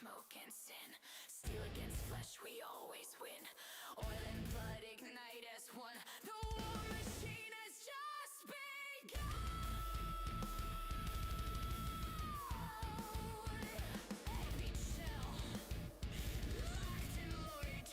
smoke and sin. Steel against flesh, we always win. Oil and blood ignite as one. The war machine has just begun. Heavy chill, locked and loaded.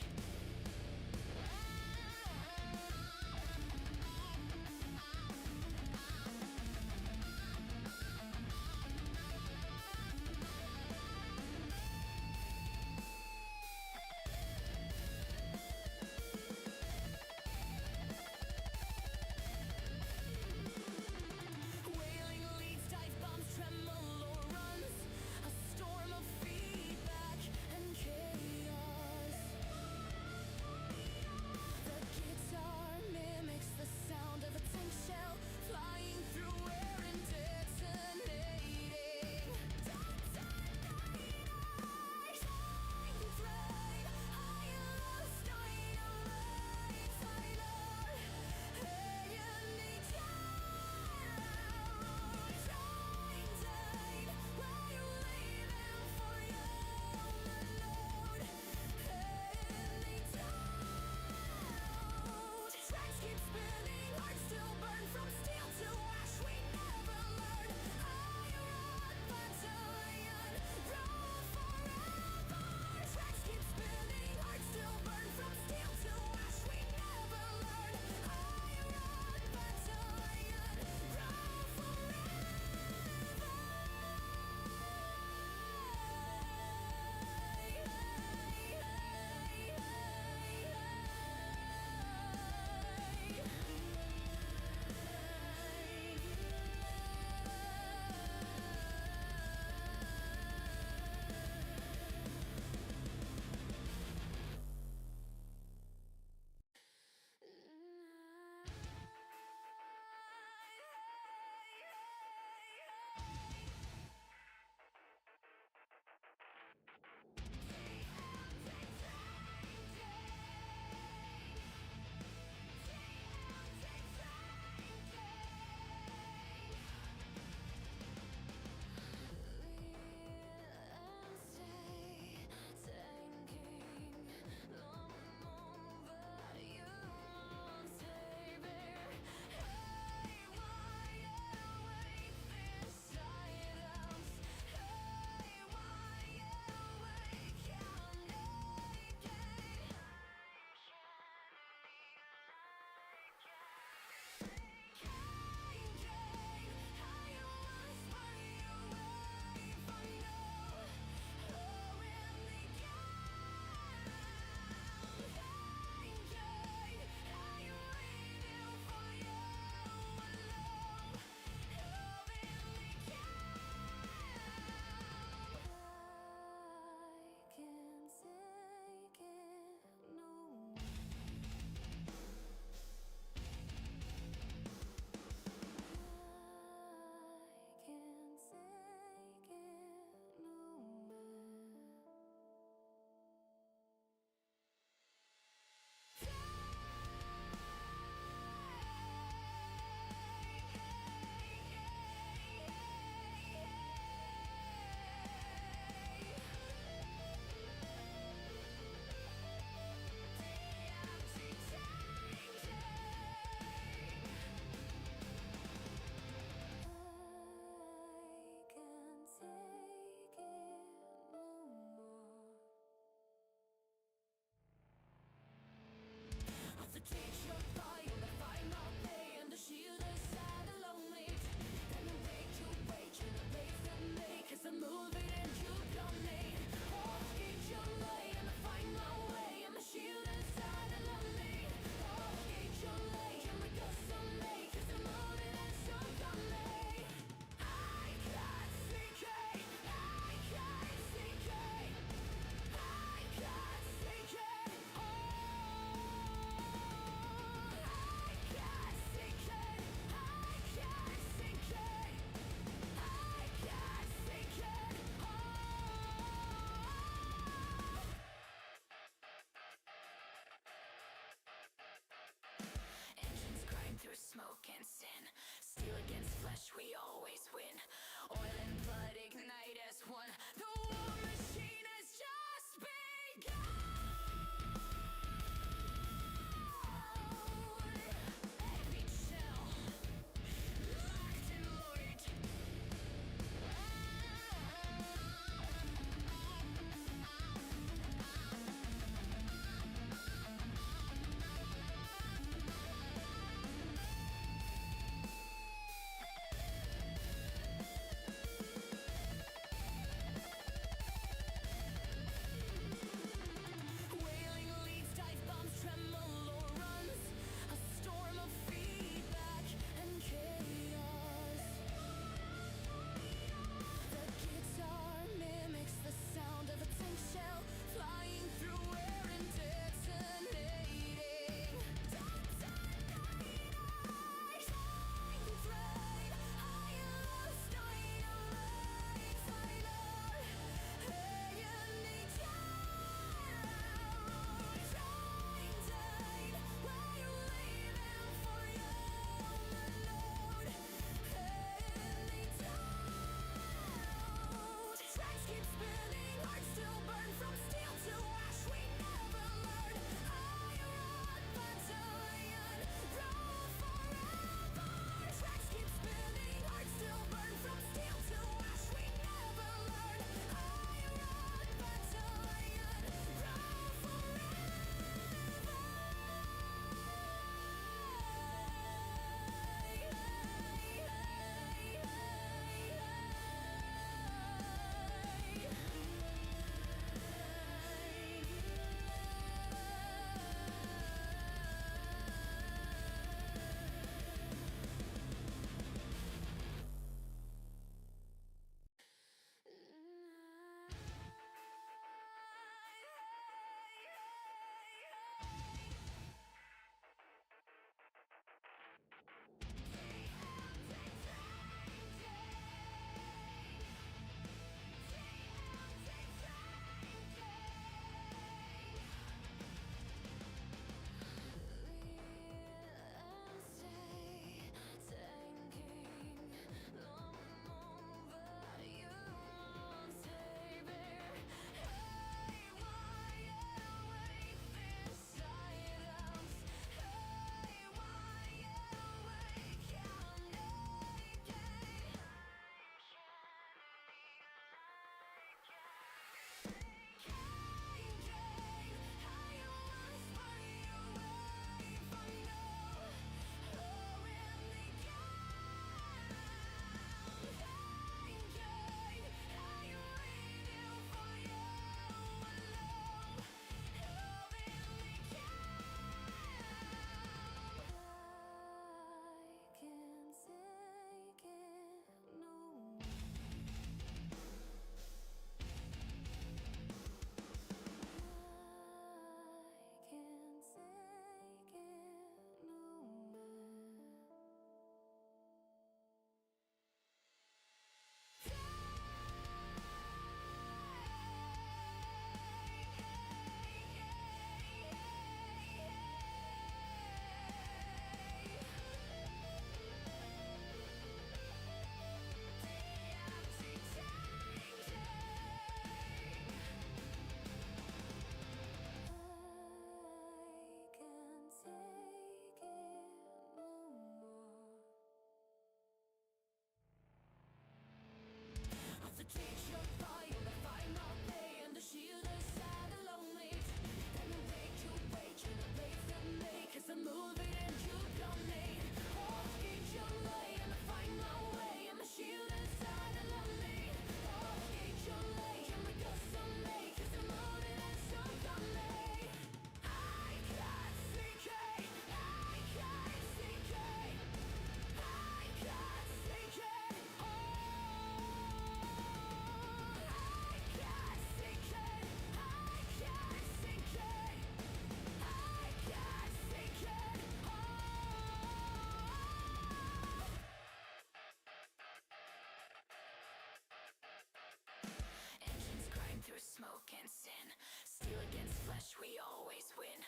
Smoke and sin, steel against flesh, we always win.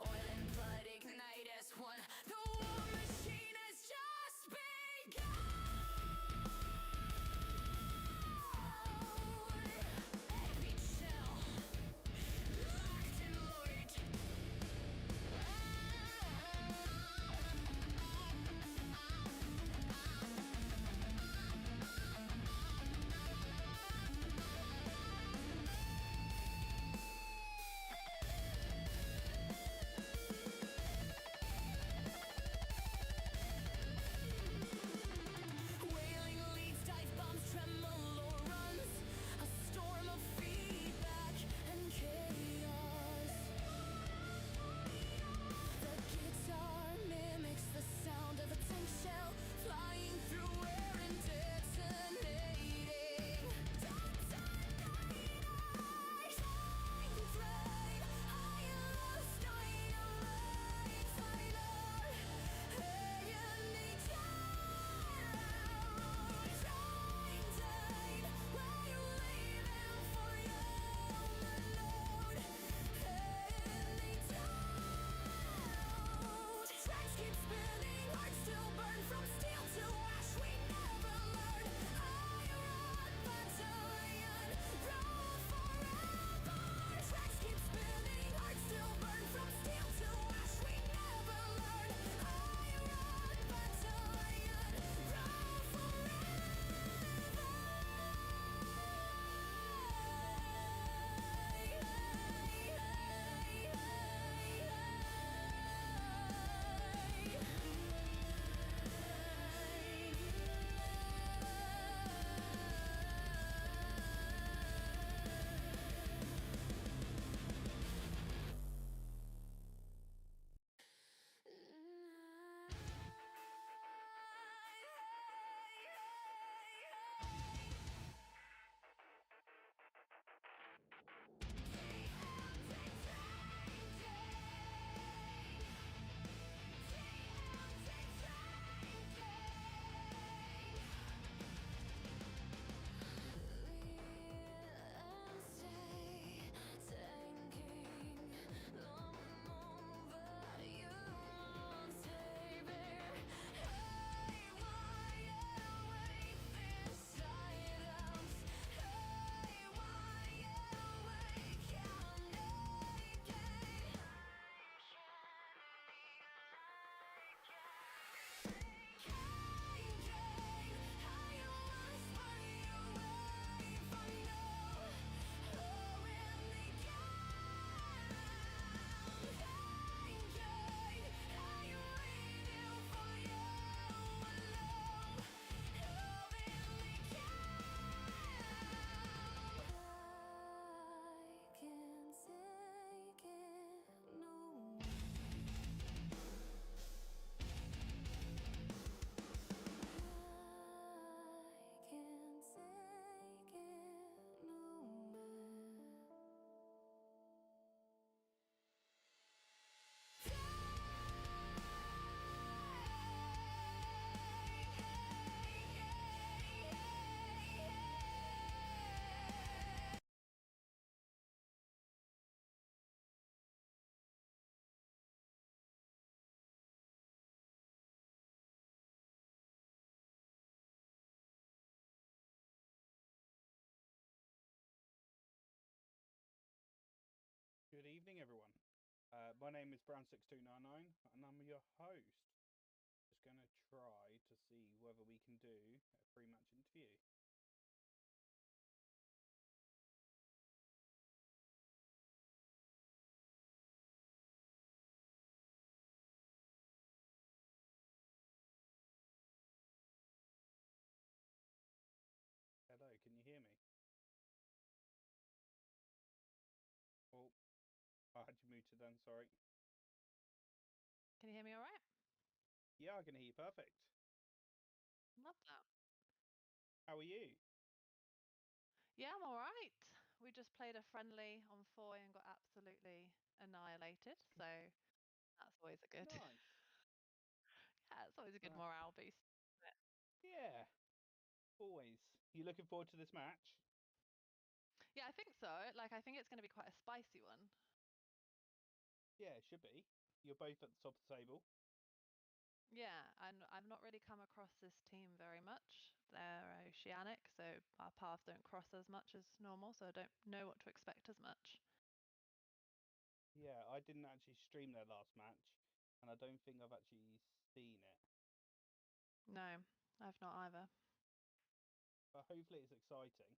Oil and blood ignite as one. The war machine has just begun. Every shell locked and loaded. Wailing leads, dive bombs, tremolo runs. A storm of feedback and chaos. The guitar mimics the sound of a tank shell flying through air and detonating. Detonators! Flying thread, high and low, dynamite fighter. Hey, and they tracks keep spinning, hearts still burn from steel to ash. We never learn. Iron battalion, rule forever. Tracks keep spinning, hearts still burn from steel to ash. We never learn. Iron battalion, rule Good evening, everyone. My name is Brown6299, and I'm your host. Just going to try to see whether we can do a free match interview. going? Sorry. Can you hear me all right? Yeah, I can hear you perfect. Love that. How are you? Yeah, I'm all right. We just played a friendly on Foy and got absolutely annihilated. So that's always a good. Nice. Yeah, it's always a good Uh, morale boost. yeah, always. You looking forward to this match? Yeah, I think so. Like, I think it's going to be quite a spicy one. Yeah, it should be. You're both at the top of the table. Yeah, and I've not really come across this team very much. They're oceanic, so our paths don't cross as much as normal, so I don't know what to expect as much. Yeah, I didn't actually stream their last match, and I don't think I've actually seen it. No, I've not either. But hopefully it's exciting.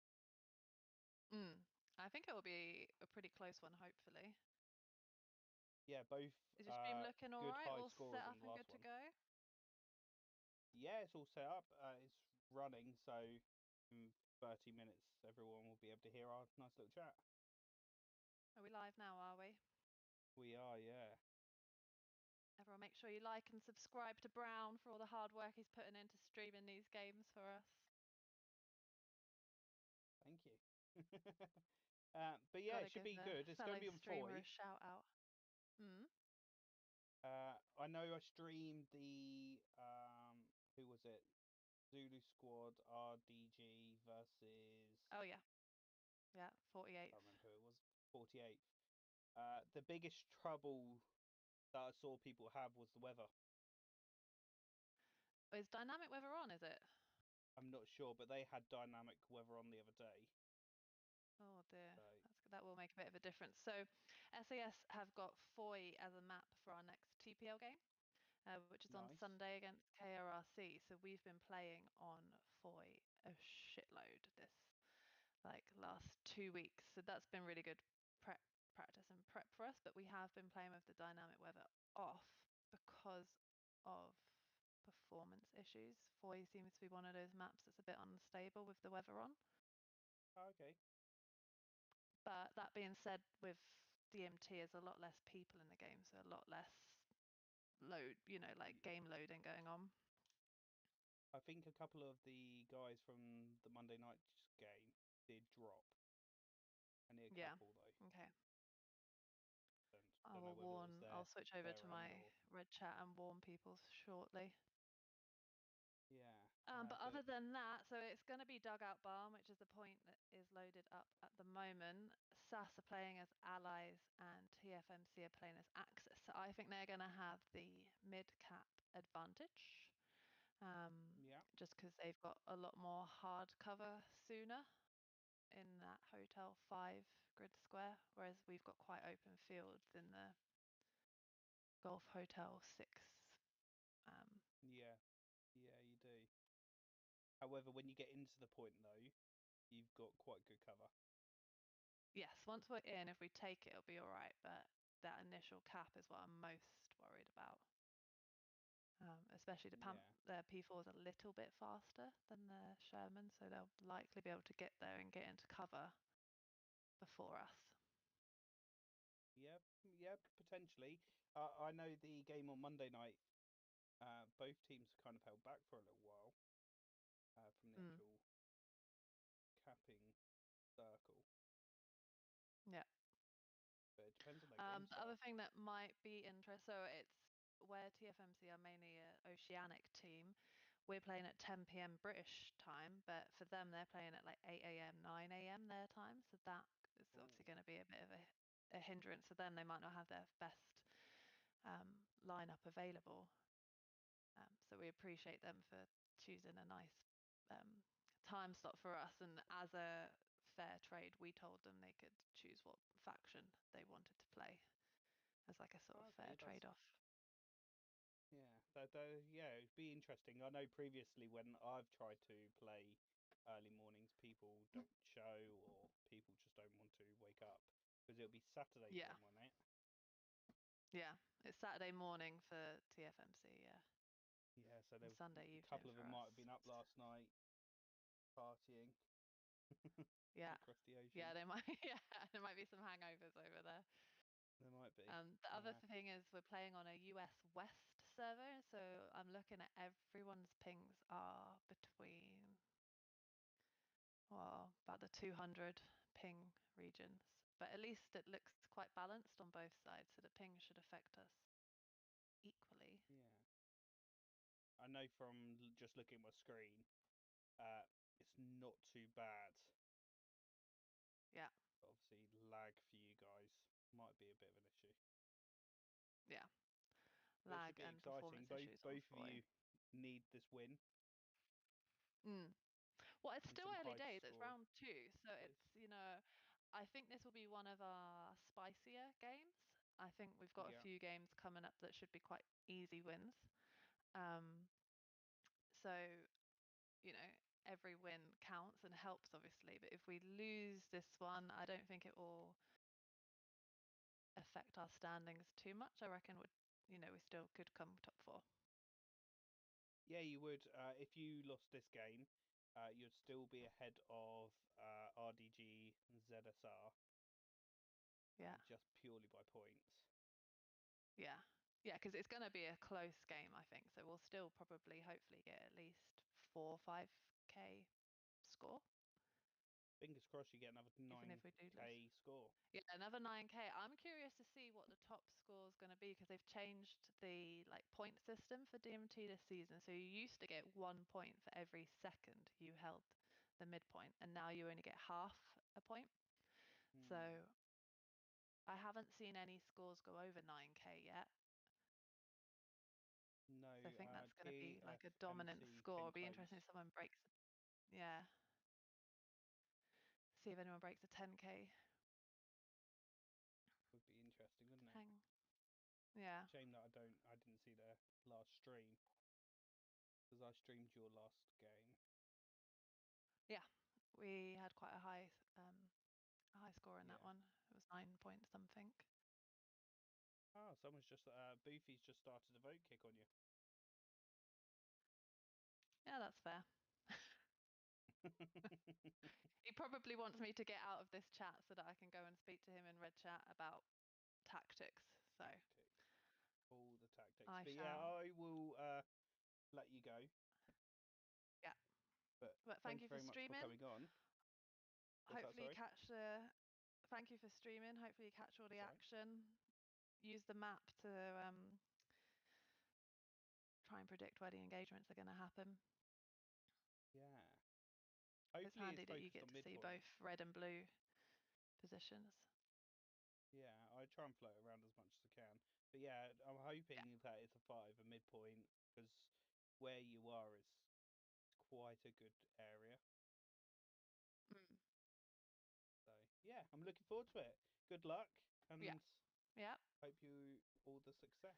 Mm. I think it will be a pretty close one, hopefully. Yeah, both Is your stream looking all good right? high All set scorers up on the and last good to one. go? Yeah, it's all set up. It's running, so in 30 minutes everyone will be able to hear our nice little chat. Are we live now, are we? We are, yeah. Everyone make sure you like and subscribe to Brown for all the hard work he's putting into streaming these games for us. Thank you. But yeah, Gotta it should give be the good. It's going fellow to be on streamer Foy. a shout out. Mm. I know I streamed the who was it? Zulu Squad RDG versus Oh yeah. Yeah, I 48th. can't remember who it was. 48th. The biggest trouble that I saw people have was the weather. Is dynamic weather on, is it? I'm not sure, but they had dynamic weather on the other day. Oh dear, So that will make a bit of a difference. So SAS have got Foy as a map for our next TPL game, which is on nice. Sunday against KRRC. So we've been playing on Foy a shitload this like last 2 weeks. So that's been really good practice and prep for us. But we have been playing with the dynamic weather off because of performance issues. Foy seems to be one of those maps that's a bit unstable with the weather on. Okay. But that being said, with DMT, there's a lot less people in the game, so a lot less load, like game loading going on. I think a couple of the guys from the Monday night game did drop. I need a Yeah. couple though. Okay. And I don't know will whether it was warn. I'll switch over to their end my or red chat and warn people shortly. yeah. But other But than that, so it's going to be Dugout Barn, which is the point that is loaded up at the moment. SAS are playing as Allies and TFMC are playing as Axis. So I think they're going to have the mid cap advantage, yeah, just because they've got a lot more hard cover sooner in that Hotel 5 grid square, whereas we've got quite open fields in the Golf Hotel 6. Um, yeah, yeah, you do. However, when you get into the point though, you've got quite good cover. yes, once we're in, if we take it, it'll be all right. But that initial cap is what I'm most worried about. Especially Yeah, the P4 is a little bit faster than the Sherman, so they'll likely be able to get there and get into cover before us. yeah, yeah, potentially. I know the game on Monday night. Both teams kind of held back for a little while from the Mm, actual capping circle, yeah. but it depends on their game The other style. thing that might be interesting, so it's where TFMC are mainly an oceanic team. We're playing at 10 p.m. British time, but for them, they're playing at like 8 a.m., 9 a.m. their time. So that is Oh, obviously going to be a bit of a hindrance. So then they might not have their best lineup available. So we appreciate them for choosing a nice um, time slot for us. And as a fair trade, we told them they could choose what faction they wanted to play as like a sort of fair okay, that's trade off. yeah, yeah, it'd be interesting. I know previously when I've tried to play early mornings, people don't show or people just don't want to wake up because it'll be Saturday for Yeah, them, won't it? yeah. It's Saturday morning for TFMC, yeah, Yeah, so and Sunday a evening couple of for them might have us. been up last night partying Yeah, across the ocean. yeah. They might, yeah, there might be some hangovers over there. There might be. The other Yeah. thing is we're playing on a US West server, so I'm looking at everyone's pings are between, well, about the 200 ping regions. But at least it looks quite balanced on both sides, so the ping should affect us equally. Yeah. I know from just looking at my screen, it's not too bad. Yeah, But obviously, lag for you guys might be a bit of an issue. yeah. But it should Lag be and exciting. performance issues on Both of Foy. you need this win Mm. Well, it's and still some early high days. It's score. round 2, so It is. I think this will be one of our spicier games. I think we've got a Yeah. few games coming up that should be quite easy wins. Um, so, you know, every win counts and helps, obviously. But if we lose this one, I don't think it will affect our standings too much. I reckon we still could come top 4. Yeah, you would. If you lost this game, you'd still be ahead of RDG and ZSR Yeah, just purely by points. yeah, yeah. Because it's going to be a close game, I think. So we'll still probably, hopefully, get at least 4 or 5k score, Fingers crossed you get another even if we do lose. 9k score. Yeah, another 9k. I'm curious to see what the top score is going to be because they've changed the point system for DMT this season. So you used to get 1 point for every second you held the midpoint, and now you only get half a point. So I haven't seen any scores go over 9k yet. No, So I think that's going to be like a dominant TFMC score. pin It'll be interesting codes if someone breaks. Yeah. See if anyone breaks a 10k would be interesting, wouldn't it? ping. Yeah. Shame that I didn't see their last stream because I streamed your last game. Yeah. We had quite a high score in that Yeah. one. It was 9 point something. Oh, someone's just Boofy's just started a vote kick on you. Yeah, that's fair. He probably wants me to get out of this chat so that I can go and speak to him in red chat about tactics. So Tactics. All the tactics. I But yeah, shall. I will let you go. Yeah. But But thank thank you you for very much for streaming. coming on. What's that, Hopefully you sorry? catch the. Thank you for streaming. Hopefully you catch all the That's all right. action. Use the map to try and predict where the engagements are going to happen. Yeah. It's Hopefully it's handy that you focused get on to see midpoint. both red and blue positions. Yeah, I try and float around as much as I can. But yeah, I'm Yeah. hoping that it's a 5, a midpoint, because where you are is quite a good area. Mm. So yeah, I'm looking forward to it. Good luck Yeah. and Yeah. hope you all the success.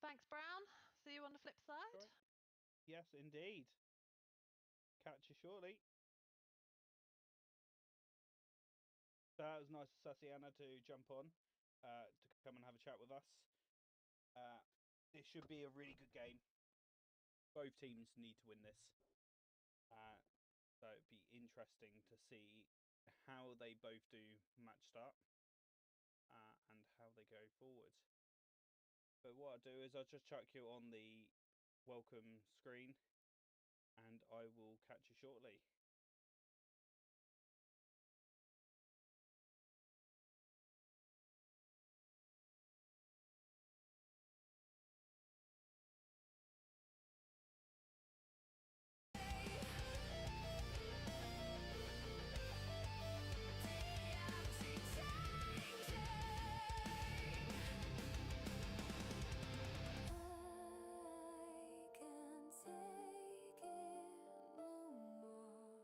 Thanks, Brown. See you on the flip side. All right. Yes, indeed. Catch you shortly. So it was nice of Sasiana to jump on, to come and have a chat with us. This should be a really good game. Both teams need to win this. So it'd be interesting to see how they both do match start, and how they go forward. But what I'll do is I'll just chuck you on the welcome screen and I will catch you shortly. I can't take it no more.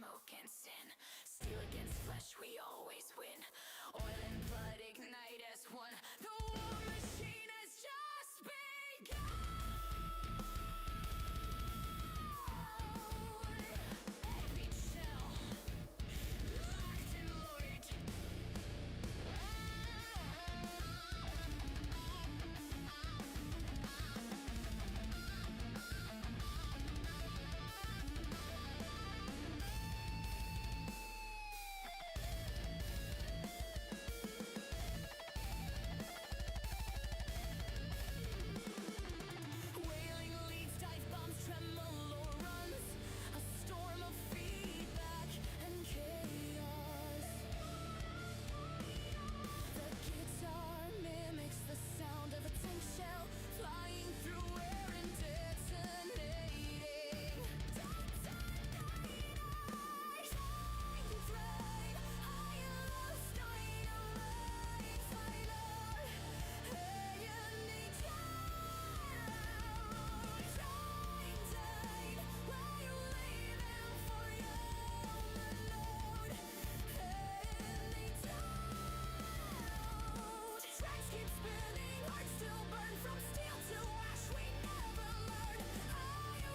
smoke and sin. Steel against flesh, we always win. Oil and blood ignite as one. The war machine has just begun. Every shell locked and loaded. Wailing leads, dive bombs, tremolo runs. A storm of feedback and chaos. The guitar mimics the sound of a tank shell flying through air and detonating. Flame, high and lost, dynamite, final, agony tracks keep spinning, hearts still burn from steel to ash. We never learn. Iron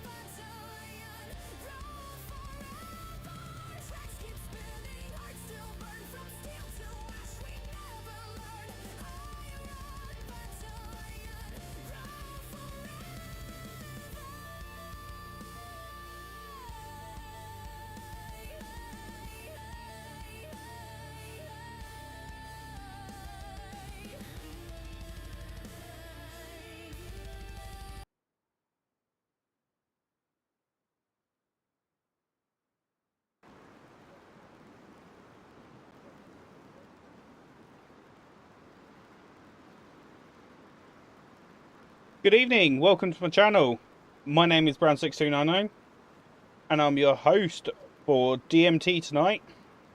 battalion, roll forever. Tracks keep spinning, hearts still burn from steel to ash. We never learn. Iron battalion, roll Good evening, welcome to my channel. My name is Brown6299 and I'm your host for DMT tonight,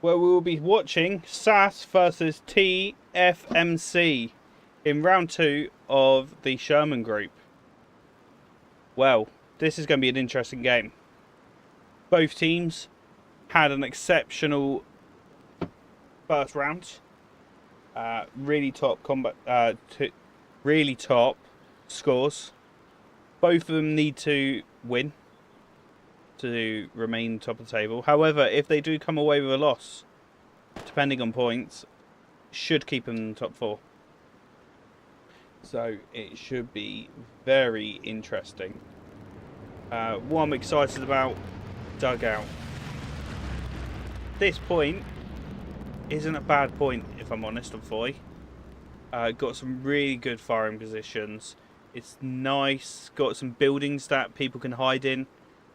where we will be watching SAS versus TFMC in round 2 of the Sherman Group. Well, this is going to be an interesting game. Both teams had an exceptional first round. Really top combat, really top scores. Both of them need to win to remain top of the table. However, if they do come away with a loss, depending on points, should keep them in the top 4. So it should be very interesting. What I'm excited about, dugout. This point isn't a bad point, if I'm honest, on Foy. Got some really good firing positions. It's nice. Got some buildings that people can hide in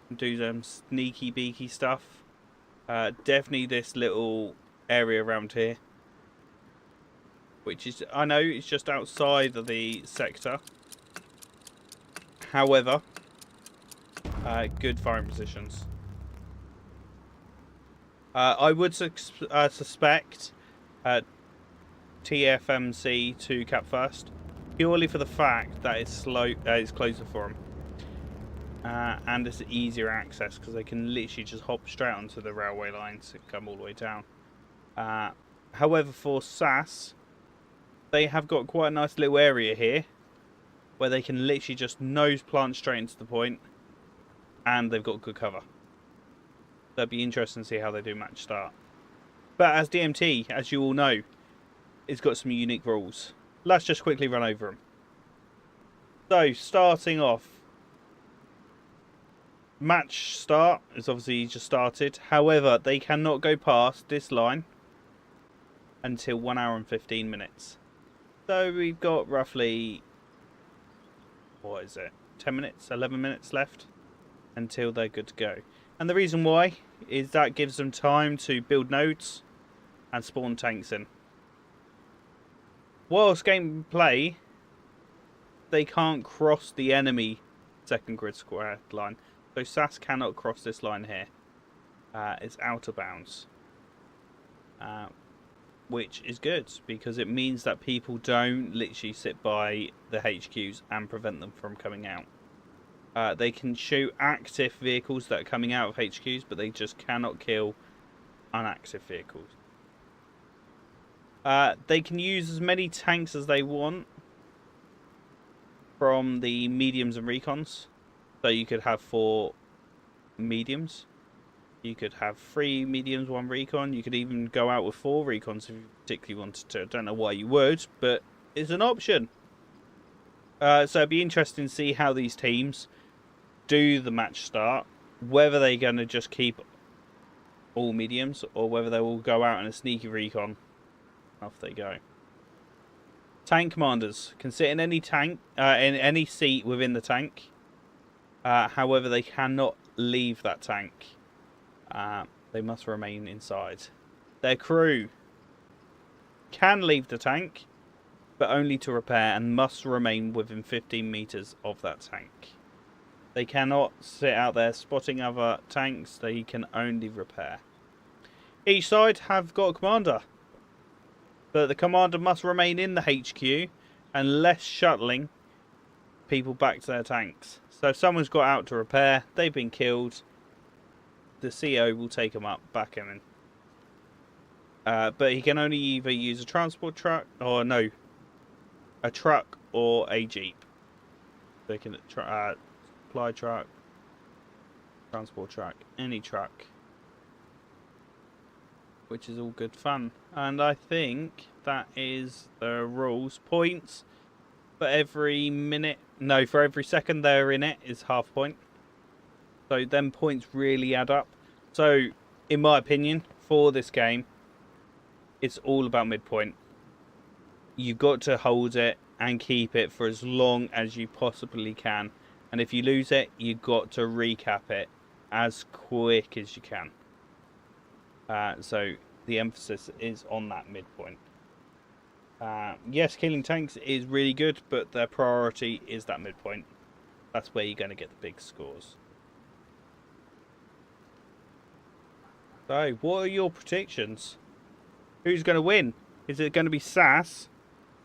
and do some sneaky beaky stuff. Definitely this little area around here, which is, I know it's just outside of the sector. However, good firing positions. I would suspect TFMC to cap first, purely for the fact that it's slow, it's closer for them, and it's easier access because they can literally just hop straight onto the railway lines and come all the way down. However, for SAS, they have got quite a nice little area here where they can literally just nose plant straight into the point, and they've got good cover. That'd be interesting to see how they do match start. But as DMT, as you all know, it's got some unique rules. Let's just quickly run over them. So, starting off, match start is obviously just started. However, they cannot go past this line until 1 hour and 15 minutes. So we've got roughly, what is it, 10 minutes, 11 minutes left until they're good to go. And the reason why is that gives them time to build nodes and spawn tanks in. Whilst gameplay, they can't cross the enemy second grid square line. So SAS cannot cross this line here. It's out of bounds. Which is good, because it means that people don't literally sit by the HQs and prevent them from coming out. They can shoot active vehicles that are coming out of HQs, but they just cannot kill unactive vehicles. They can use as many tanks as they want from the mediums and recons. So you could have 4 mediums. You could have 3 mediums, 1 recon. You could even go out with 4 recons if you particularly wanted to. I don't know why you would, but it's an option. So it'd be interesting to see how these teams do the match start. Whether they're going to just keep all mediums or whether they will go out in a sneaky recon. Off they go. Tank commanders can sit in any tank, in any seat within the tank. However, they cannot leave that tank. They must remain inside. Their crew can leave the tank, but only to repair, and must remain within 15 meters of that tank. They cannot sit out there spotting other tanks. They can only repair. Each side have got a commander, but the commander must remain in the HQ unless shuttling people back to their tanks. So if someone's got out to repair, they've been killed, the CO will take them up back in. But he can only either use a transport truck, or no, a truck or a jeep. They can supply truck, transport truck, any truck, which is all good fun. And I think that is the rules. Points for every minute, no, for every second they're in it is half point. So them points really add up. So in my opinion, for this game, it's all about midpoint. You've got to hold it and keep it for as long as you possibly can. And if you lose it, you've got to recap it as quick as you can. So the emphasis is on that midpoint. Yes, killing tanks is really good, but their priority is that midpoint. That's where you're going to get the big scores. So, what are your predictions? Who's going to win? Is it going to be SAS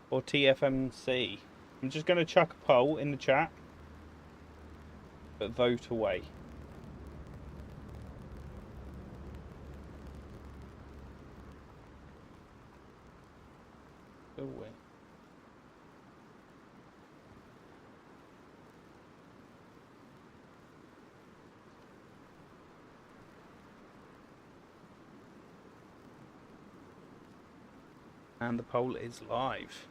or TFMC? I'm just going to chuck a poll in the chat, but vote away. Away. And the poll is live.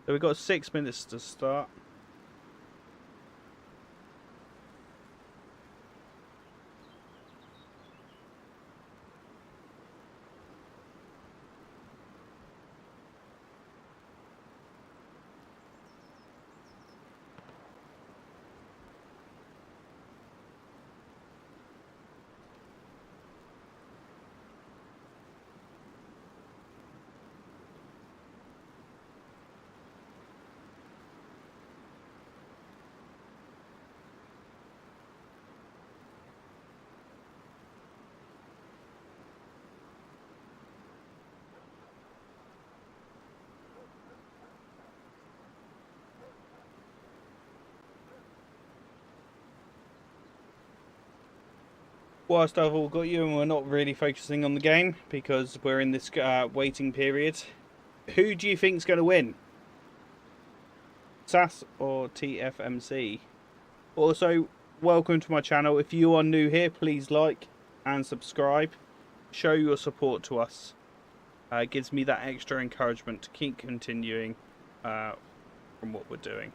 So we've got 6 minutes to start. Whilst I've all got you and we're not really focusing on the game because we're in this waiting period, who do you think's going to win? SAS or TFMC? Also, welcome to my channel. If you are new here, please like and subscribe. show your support to us. It gives me that extra encouragement to keep continuing from what we're doing.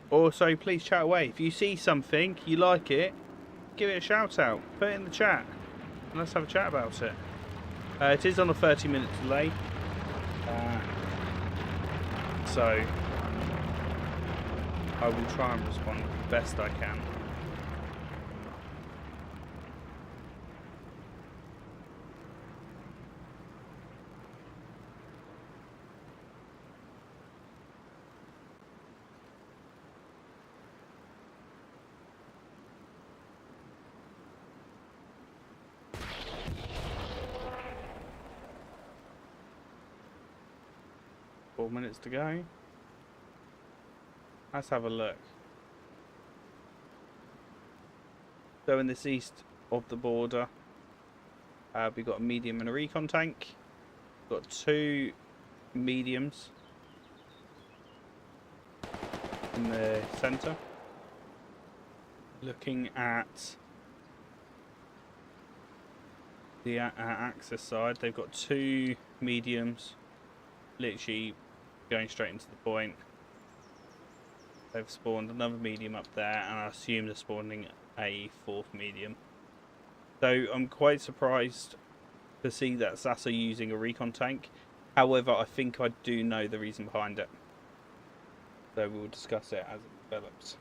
Also, please chat away. If you see something, you like it, give it a shout out. Put it in the chat. And let's have a chat about it. It is on a 30-minute delay. So I will try and respond the best I can. Four minutes to go. Let's have a look. So in this east of the border, we've got a medium and a recon tank. We've got two mediums in the centre. Looking at the Axis side, they've got two mediums, literally going straight into the point. They've spawned another medium up there, and I assume they're spawning a fourth medium. So I'm quite surprised to see that SAS are using a recon tank. However, I think I do know the reason behind it. So we'll discuss it as it develops.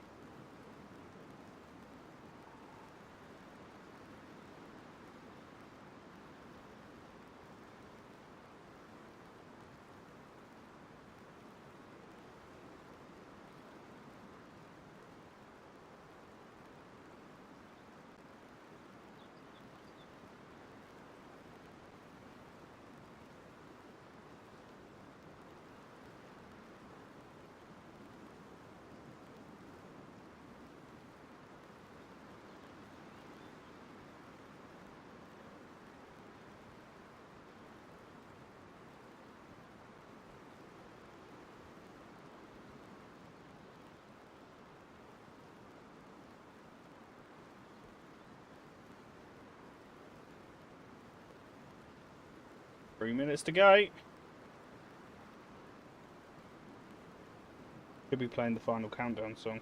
Three minutes to go. Could be playing the final countdown song.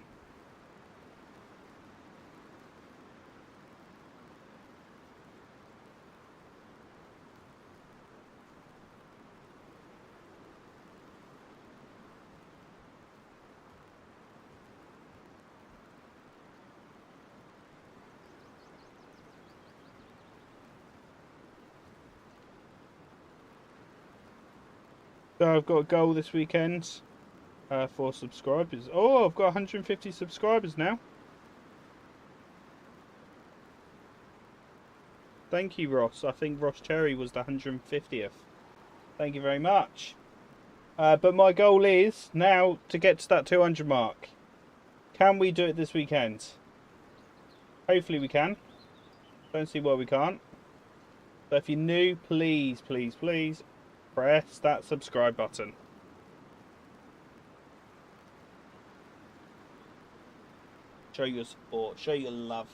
So I've got a goal this weekend for subscribers. Oh, I've got 150 subscribers now. Thank you, Ross. I think Ross Cherry was the 150th. Thank you very much. But my goal is now to get to that 200 mark. Can we do it this weekend? Hopefully we can. Don't see why we can't. So if you're new, please, please, please press that subscribe button. Show your support, show your love.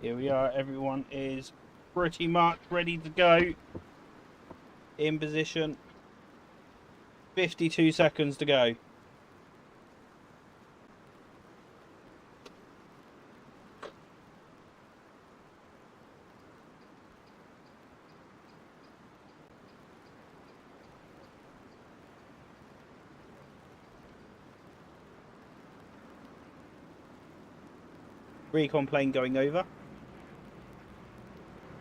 Here we are, everyone is pretty much ready to go. In position. 52 seconds to go. recon plane going over?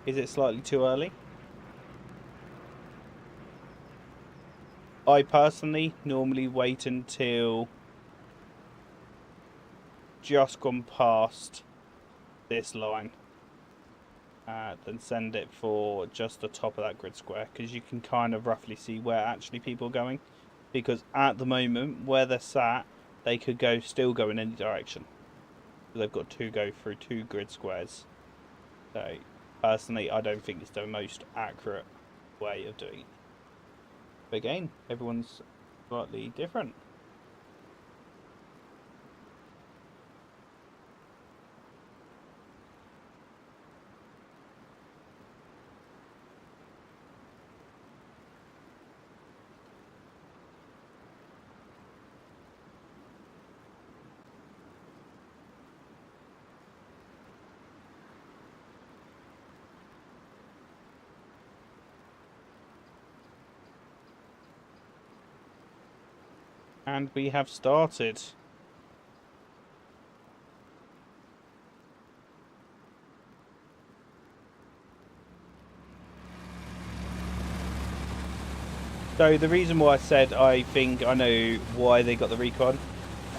Is it slightly too early? I personally normally wait until just gone past this line, then send it for just the top of that grid square, because you can kind of roughly see where actually people are going, because at the moment where they're sat they could still go in any direction. They've got to go through 2 grid squares. So personally I don't think it's the most accurate way of doing it. But again, everyone's slightly different. And we have started. So the reason why I said I think I know why they got the recon,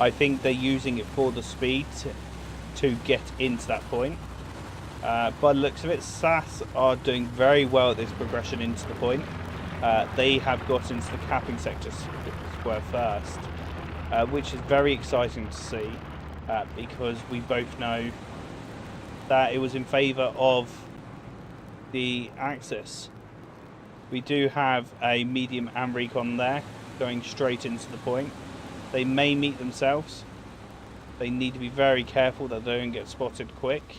I think they're using it for the speed to get into that point. By the looks of it, SAS are doing very well at this progression into the point. They have got into the capping sector square first, which is very exciting to see, because we both know that it was in favour of the Axis. We do have a medium and recon there going straight into the point. They may meet themselves. They need to be very careful that they don't get spotted quick.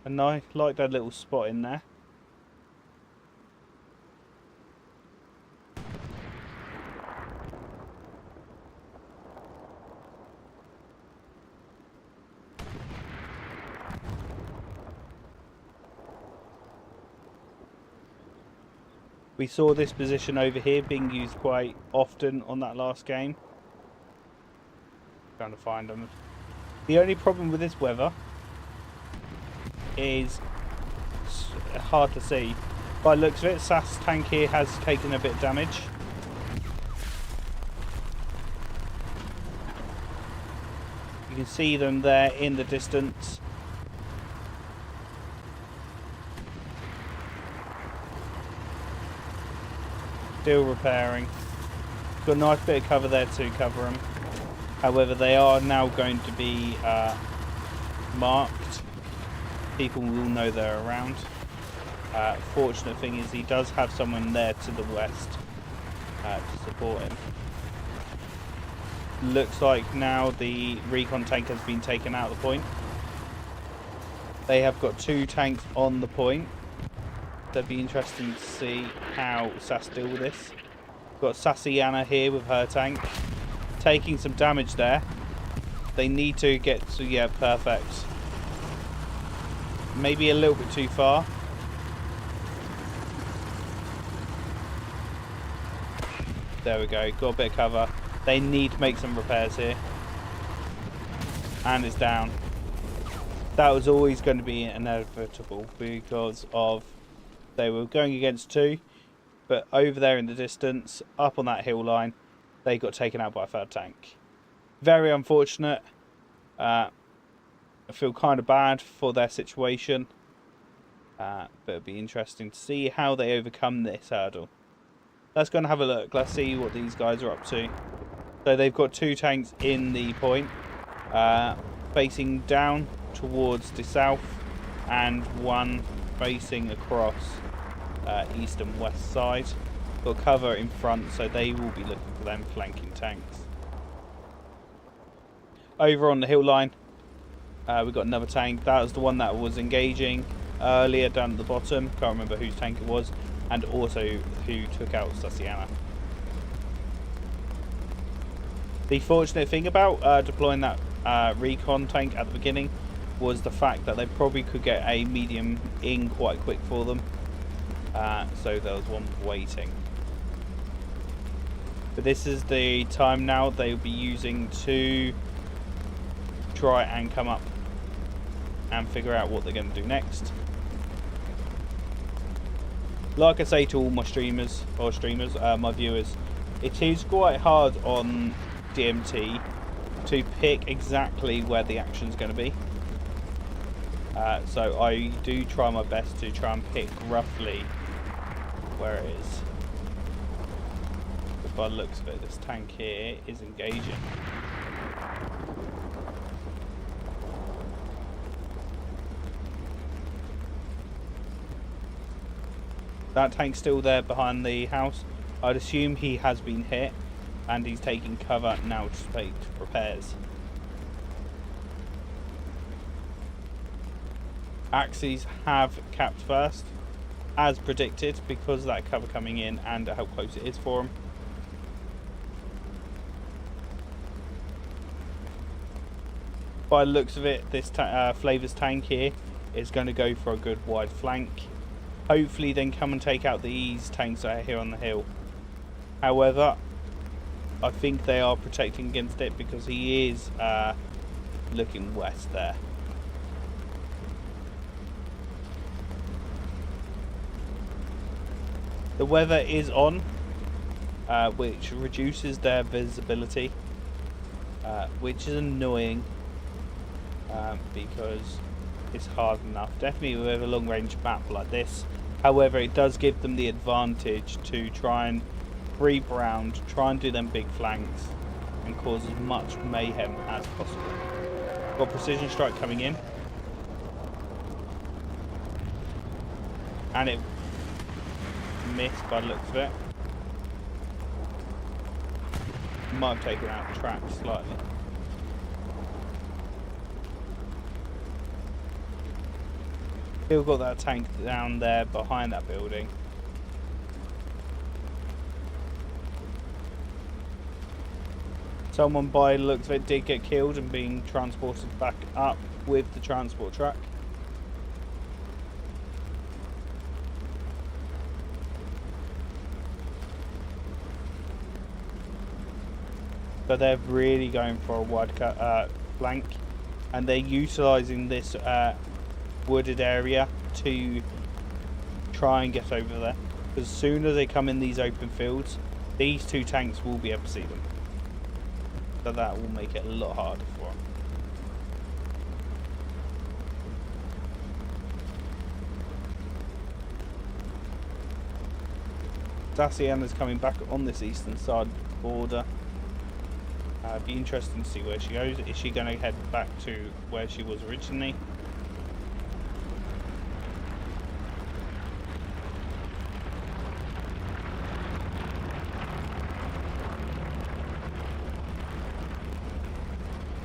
And I like that little spot in there. We saw this position over here being used quite often on that last game. Trying to find them. The only problem with this weather is hard to see. By the looks of it, SAS tank here has taken a bit of damage. You can see them there in the distance. Still repairing. Got a nice bit of cover there to cover them. However, they are now going to be marked. People will know they're around. Fortunate thing is he does have someone there to the west to support him. Looks like now the recon tank has been taken out of the point. They have got 2 tanks on the point. That'd be interesting to see how SAS deal with this. Got Sassiana here with her tank, taking some damage there. They need to get to, yeah, perfect. Maybe a little bit too far. There we go, got a bit of cover. They need to make some repairs here. And it's down. That was always going to be inevitable because of they were going against 2, but over there in the distance, up on that hill line, they got taken out by a 3rd tank. Very unfortunate. I feel kind of bad for their situation, but it'll be interesting to see how they overcome this hurdle. Let's go and have a look. Let's see what these guys are up to. So they've got 2 tanks in the point, facing down towards the south, and 1 facing across east and west side. Got cover in front, so they will be looking for them flanking tanks. Over on the hill line, we've got another tank. That was the one that was engaging earlier down at the bottom. Can't remember whose tank it was, and also who took out Sassiana. The fortunate thing about deploying that recon tank at the beginning was the fact that they probably could get a medium in quite quick for them. So there was one waiting. But this is the time now they'll be using to try and come up and figure out what they're going to do next. Like I say to all my streamers, my viewers, it is quite hard on DMT to pick exactly where the action's going to be. So I do try my best to try and pick roughly where it is. But by the looks of it, this tank here is engaging. That tank's still there behind the house. I'd assume he has been hit and he's taking cover now to make repairs. Axes have capped first, as predicted, because of that cover coming in and how close it is for him. By the looks of it, this Flavor's tank here is going to go for a good wide flank. Hopefully then come and take out these tanks that are here on the hill. However, I think they are protecting against it because he is looking west there. The weather is on, which reduces their visibility, which is annoying because it's hard enough, definitely with a long range map like this. However, it does give them the advantage to try and creep around, try and do them big flanks and cause as much mayhem as possible. Got precision strike coming in, and it missed by the looks of it. Might have taken out the track slightly. Still got that tank down there behind that building. Someone by the looks of it did get killed and being transported back up with the transport truck. So they're really going for a wide cut flank, and they're utilising this wooded area to try and get over there. Because as soon as they come in these open fields, these two tanks will be able to see them. So that will make it a lot harder for them. Daciana's coming back on this eastern side border. Be interesting to see where she goes. Is she going to head back to where she was originally?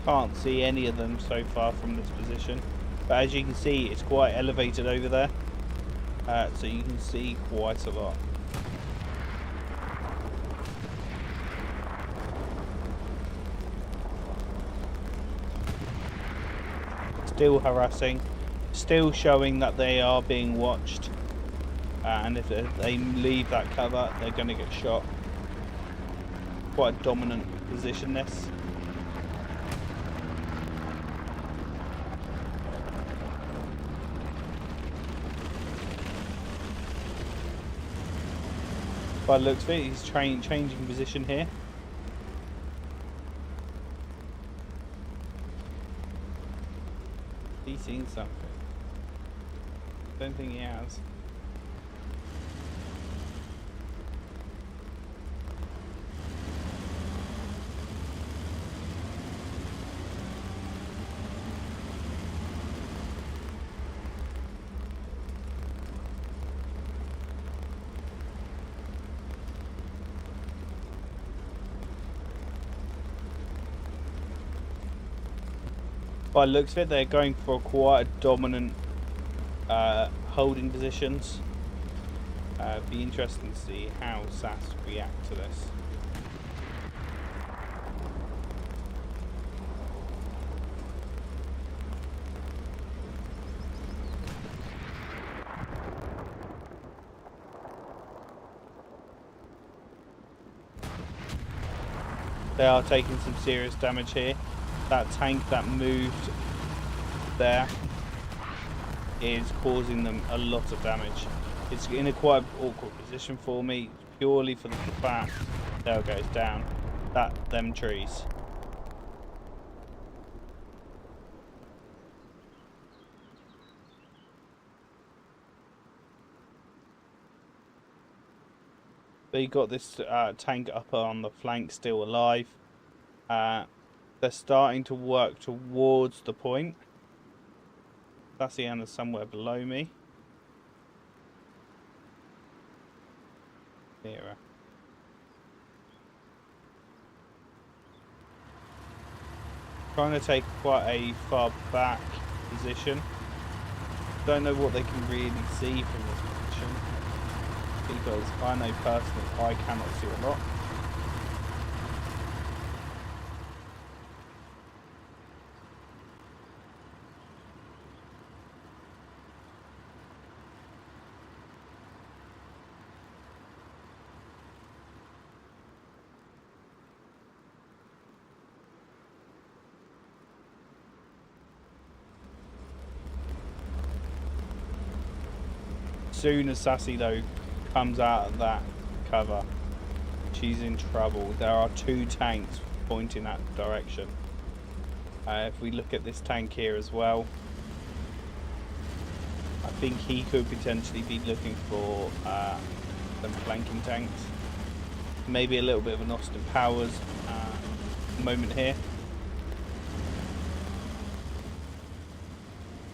Can't see any of them so far from this position, but as you can see, it's quite elevated over there, so you can see quite a lot. Still harassing, still showing that they are being watched, and if they leave that cover, they're going to get shot. Quite a dominant position this. By the looks of it, he's changing position here. He's seen something. Don't think he has. By the looks of it, they're going for quite a dominant holding positions. Be interesting to see how SAS react to this. They are taking some serious damage here. That tank that moved there is causing them a lot of damage. It's in a quite awkward position for me, purely for the fact, there it goes, down, them trees. But you got this tank up on the flank still alive. They're starting to work towards the point. Sassiana's somewhere below me. Nearer. Trying to take quite a far back position. Don't know what they can really see from this position, because I know personally I cannot see a lot. Soon as Sassy though comes out of that cover, she's in trouble. There are 2 tanks pointing that direction. If we look at this tank here as well, I think he could potentially be looking for some flanking tanks. Maybe a little bit of an Austin Powers moment here.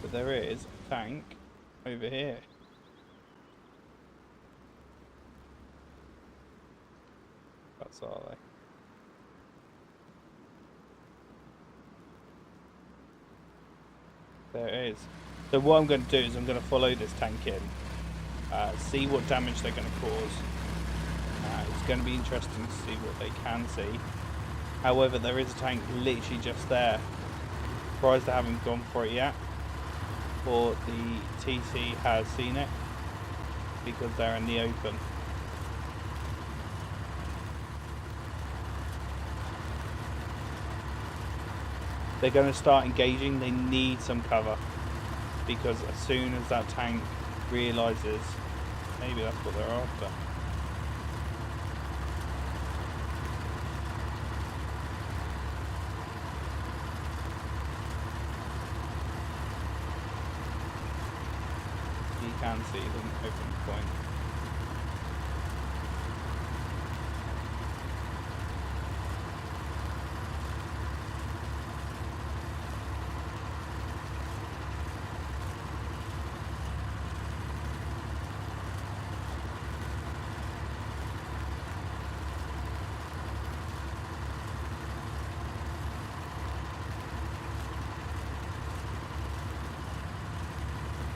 But there is a tank over here. That's all they. There it is. So what I'm going to do is I'm going to follow this tank in, see what damage they're going to cause. It's going to be interesting to see what they can see. However, there is a tank literally just there. Surprised they haven't gone for it yet, or the TC has seen it, because they're in the open. They're going to start engaging. They need some cover, because as soon as that tank realizes, maybe that's what they're after. You can see them open the point.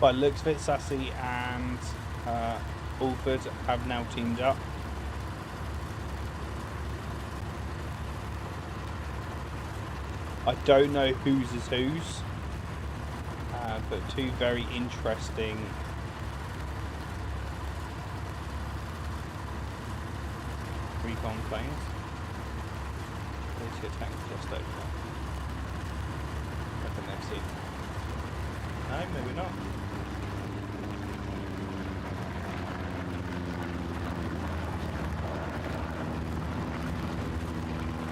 By the looks of it, Sassy and Alford have now teamed up. I don't know whose is whose, but 2 very interesting recon planes. There's your tank just over there. I think they've seen it. No, maybe not.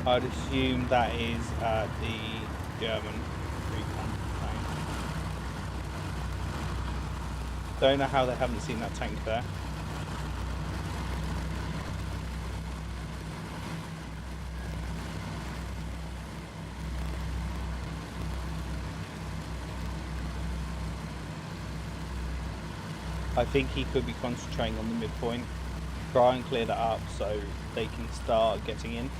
I'd assume that is the German recon tank. Don't know how they haven't seen that tank there. I think he could be concentrating on the midpoint, try and clear that up so they can start getting in.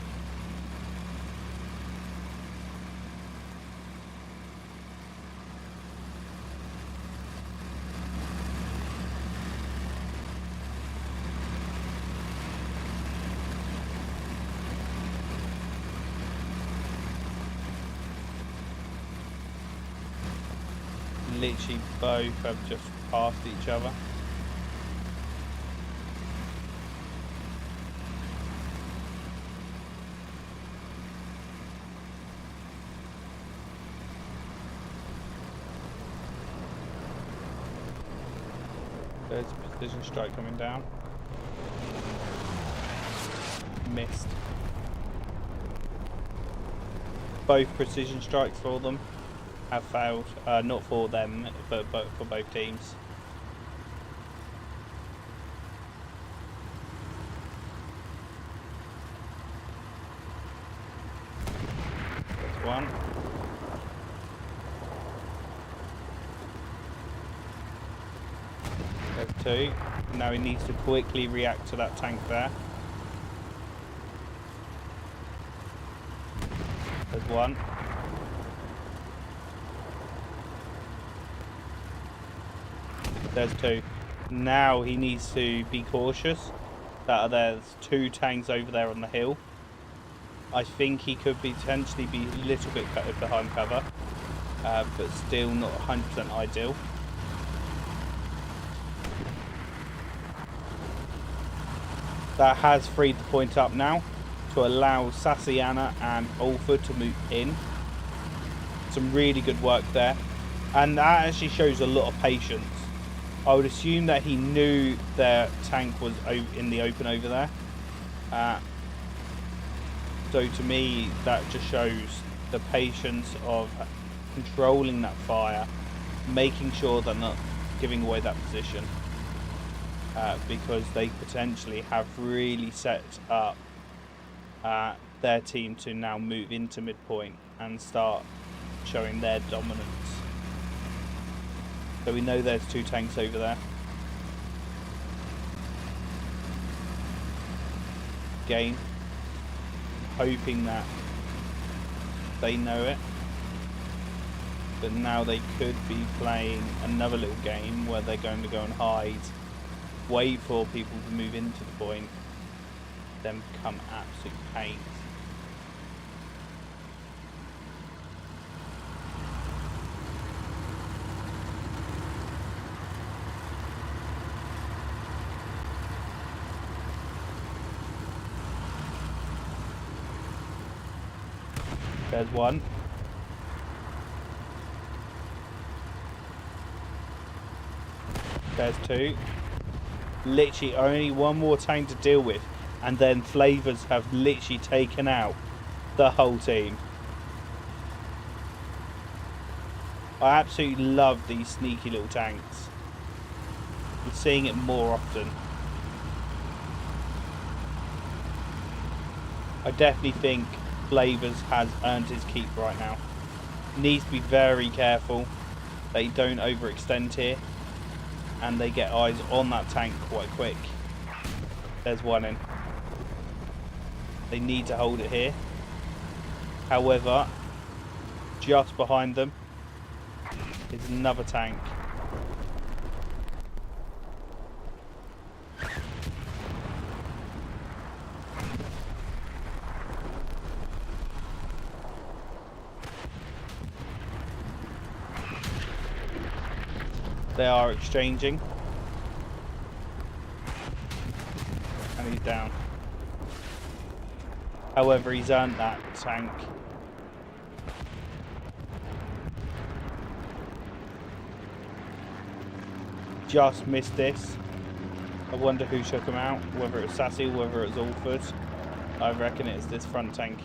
Literally both have just passed each other. There's a precision strike coming down. Missed. Both precision strikes for them have failed. Not for them, but for both teams. That's one. There's two. Now he needs to quickly react to that tank there. There's one. There's two. Now he needs to be cautious. There's two tanks over there on the hill. I think he could potentially be a little bit behind cover, but still not 100% ideal. That has freed the point up now to allow Sassiana and Alford to move in. Some really good work there, and that actually shows a lot of patience. I would assume that he knew their tank was in the open over there. So to me, that just shows the patience of controlling that fire, making sure they're not giving away that position, because they potentially have really set up their team to now move into midpoint and start showing their dominance. So we know there's two tanks over there. Again, hoping that they know it, but now they could be playing another little game where they're going to go and hide, wait for people to move into the point, then become absolute pains. There's one. There's two. Literally only one more tank to deal with, and then Flavors have literally taken out the whole team. I absolutely love these sneaky little tanks. We're seeing it more often. I definitely think Flavors has earned his keep right now. Needs to be very careful they don't overextend here and they get eyes on that tank quite quick. There's one in. They need to hold it here. However, just behind them is another tank. They are exchanging. And he's down. However, he's earned that tank. Just missed this. I wonder who shook him out. Whether it's Sassy, whether it's Alford. I reckon it's this front tank.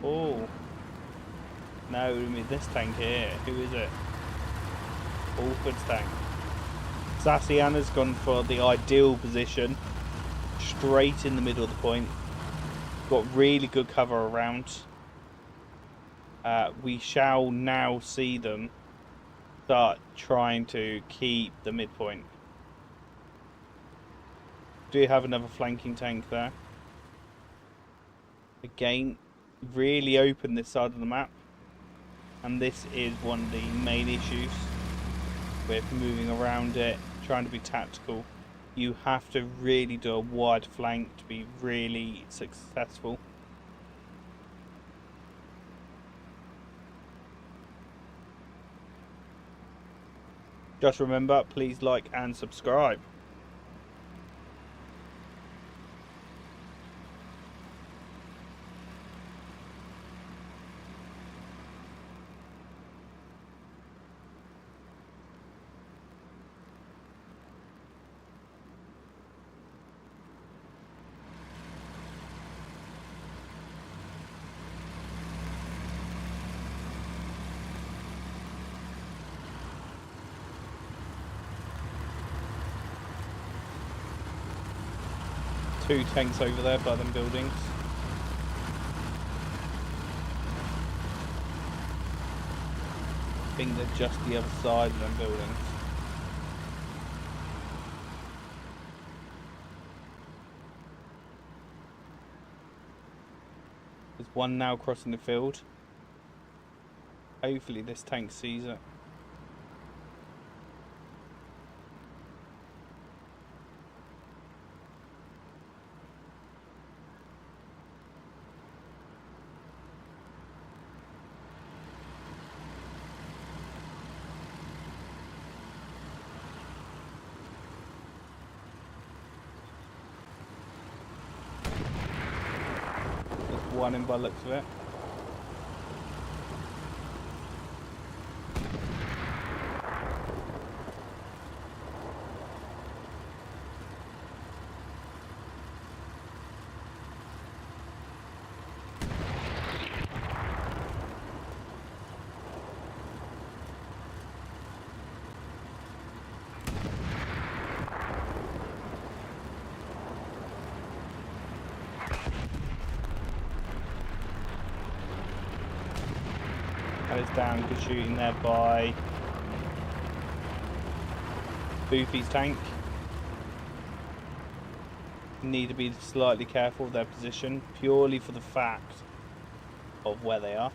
Oh. No, I mean this tank here. Who is it? Alford's tank. Sassiana's gone for the ideal position, straight in the middle of the point. Got really good cover around. We shall now see them start trying to keep the midpoint. Do you have another flanking tank there? Again, really open this side of the map, and this is one of the main issues with moving around it, trying to be tactical. You have to really do a wide flank to be really successful. Just remember, please like and subscribe. 2 tanks over there by them buildings. I think they're just the other side of them buildings. There's one now crossing the field. Hopefully this tank sees it. There's one in by the looks of it. That is down. Good shooting there by Boofy's tank. Need to be slightly careful of their position, purely for the fact of where they are.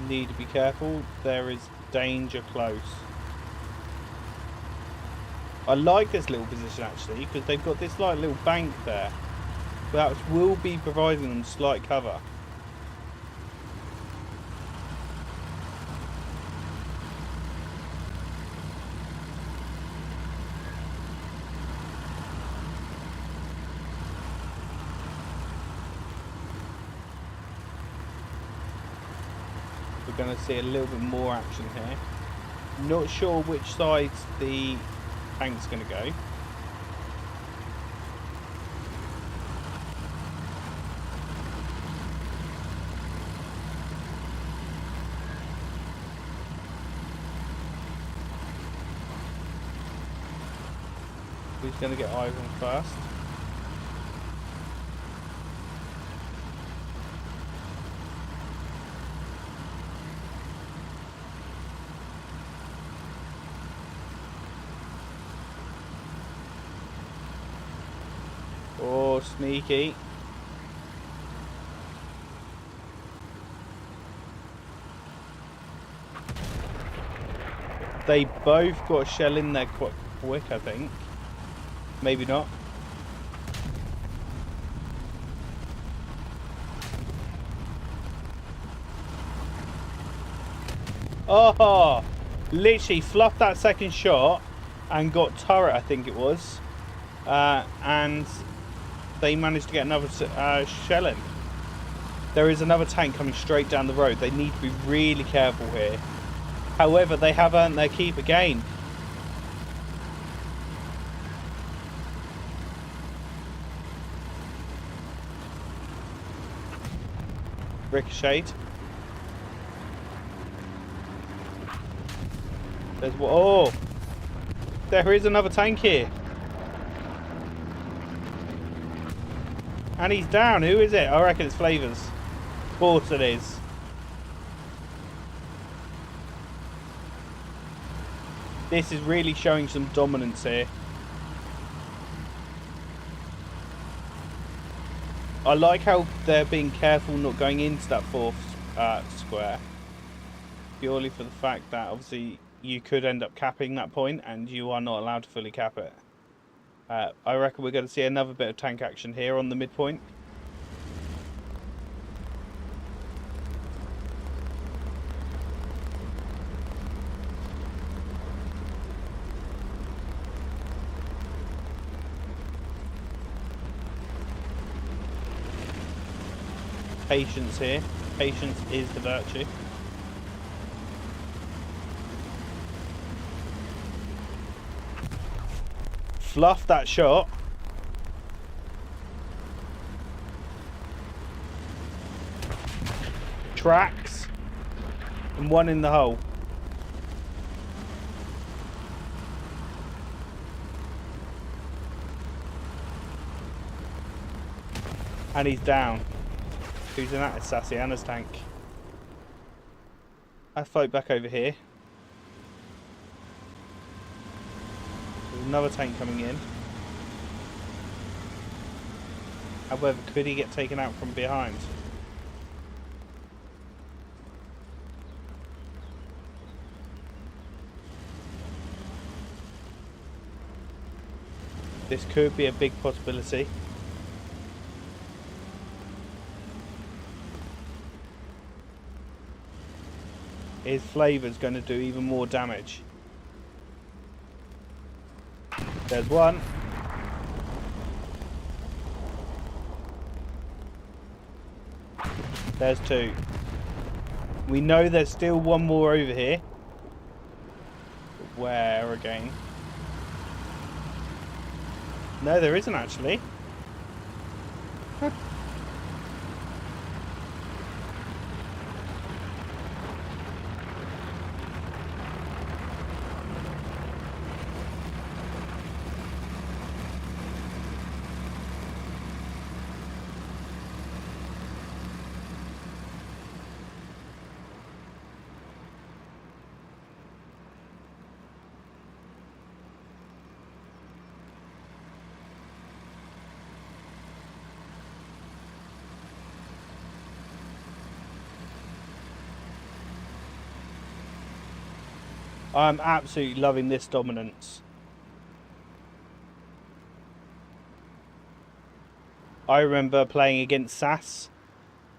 Need to be careful, there is danger close. I like this little position actually, because they've got this like little bank there that will be providing them slight cover. We're going to see a little bit more action here. Not sure which side the tank's going to go. Who's going to get Ivan first? Oh, sneaky. They both got a shell in there quite quick, I think. Maybe not. Oh, literally fluffed that second shot and got turret, I think it was. And they managed to get another shell in. There is another tank coming straight down the road. They need to be really careful here. However, they have earned their keep again. Ricocheted. There's what? Oh, there is another tank here. And he's down. Who is it? I reckon it's Flavors. Of course it is. This is really showing some dominance here. I like how they're being careful not going into that fourth square. Purely for the fact that obviously you could end up capping that point and you are not allowed to fully cap it. I reckon we're going to see another bit of tank action here on the midpoint. patience here. Patience is the virtue. Fluff that shot. Tracks. And one in the hole. And he's down. Who's in that? It's Sasiana's tank. I float back over here. There's another tank coming in. However, could he get taken out from behind? This could be a big possibility. His flavour's going to do even more damage. There's one. There's two. We know there's still one more over here. Where again? No, there isn't actually. I'm absolutely loving this dominance. I remember playing against SAS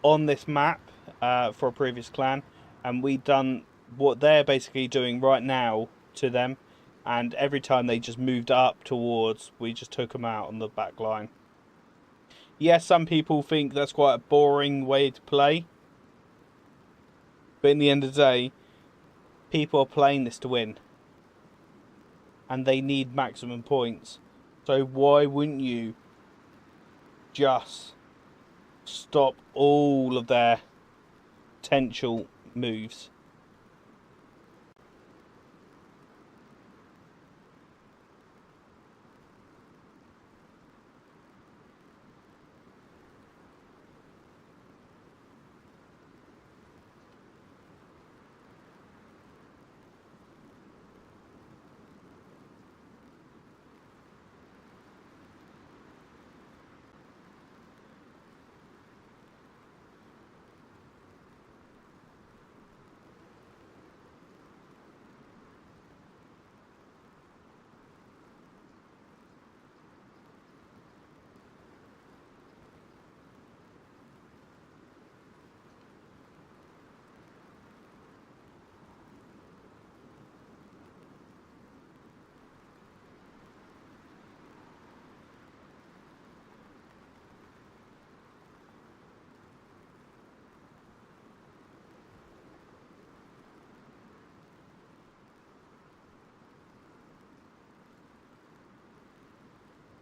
on this map for a previous clan, and we'd done what they're basically doing right now to them, and every time they just moved up towards, we just took them out on the back line. Yes, some people think that's quite a boring way to play, but in the end of the day, people are playing this to win, and they need maximum points. So why wouldn't you just stop all of their potential moves?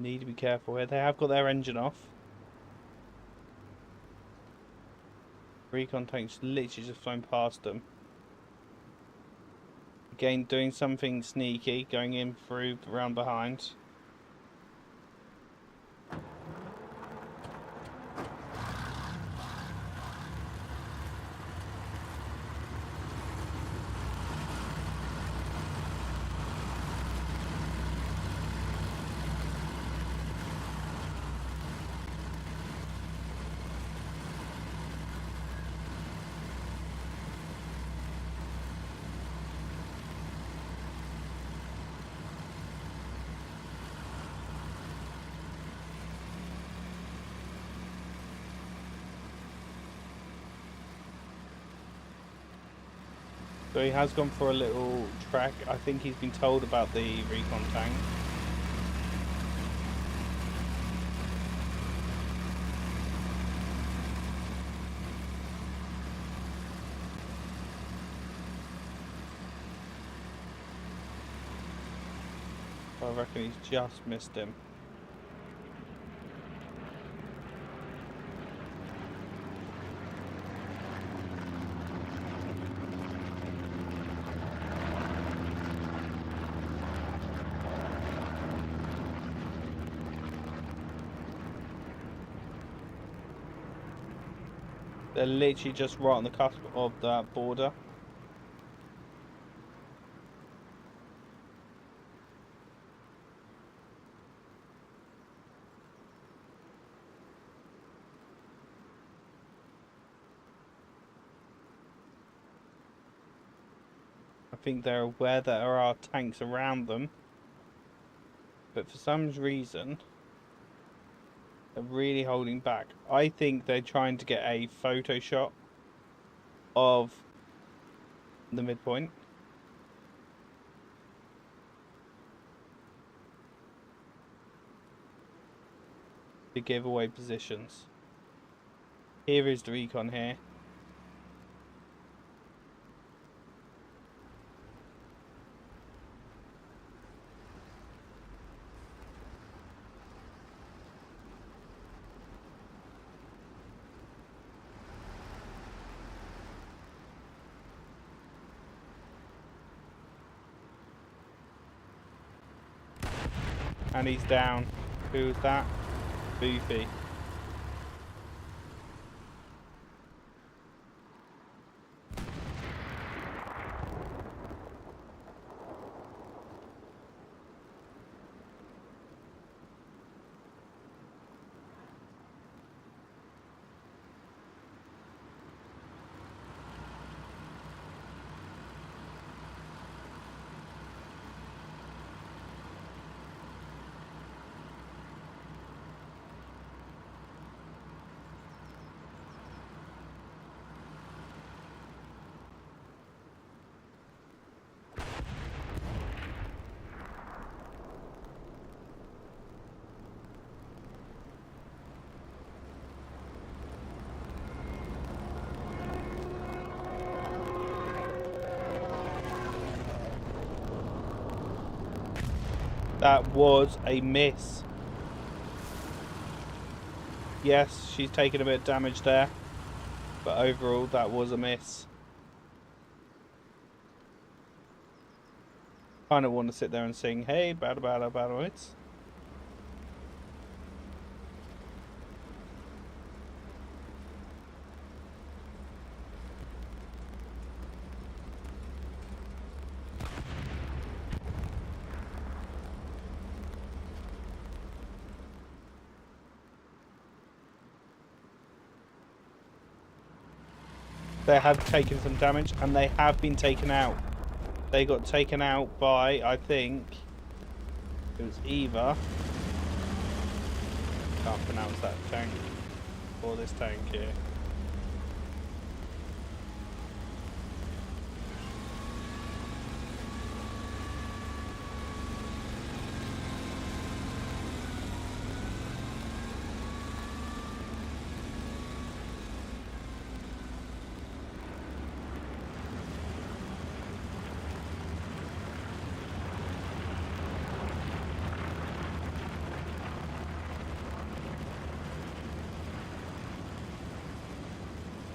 Need to be careful here. They have got their engine off. Recon tanks literally just flown past them. Again, doing something sneaky, going in through around behind. So he has gone for a little track. I think he's been told about the recon tank. I reckon he's just missed him. They're literally just right on the cusp of that border. I think they're aware that there are tanks around them, but for some reason they're really holding back. I think they're trying to get a photo shot of the midpoint. To give away positions. Here is the recon here. And he's down. Who's that? Boofy. That was a miss. Yes, she's taken a bit of damage there, but overall that was a miss. Kind of want to sit there and sing, hey, battle, it's. They have taken some damage and they have been taken out. They got taken out by, I think, it was Eva. Can't pronounce that tank. Or this tank here.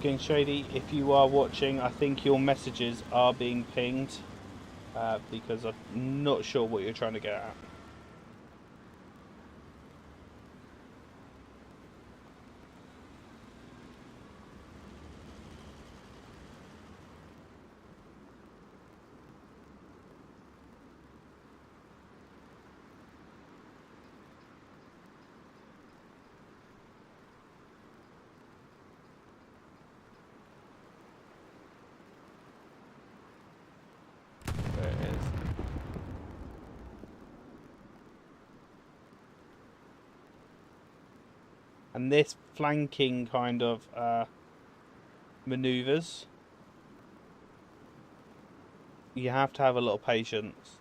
King Shady, if you are watching, I think your messages are being pinged because I'm not sure what you're trying to get at. There it is. And this flanking kind of maneuvers, you have to have a lot of patience.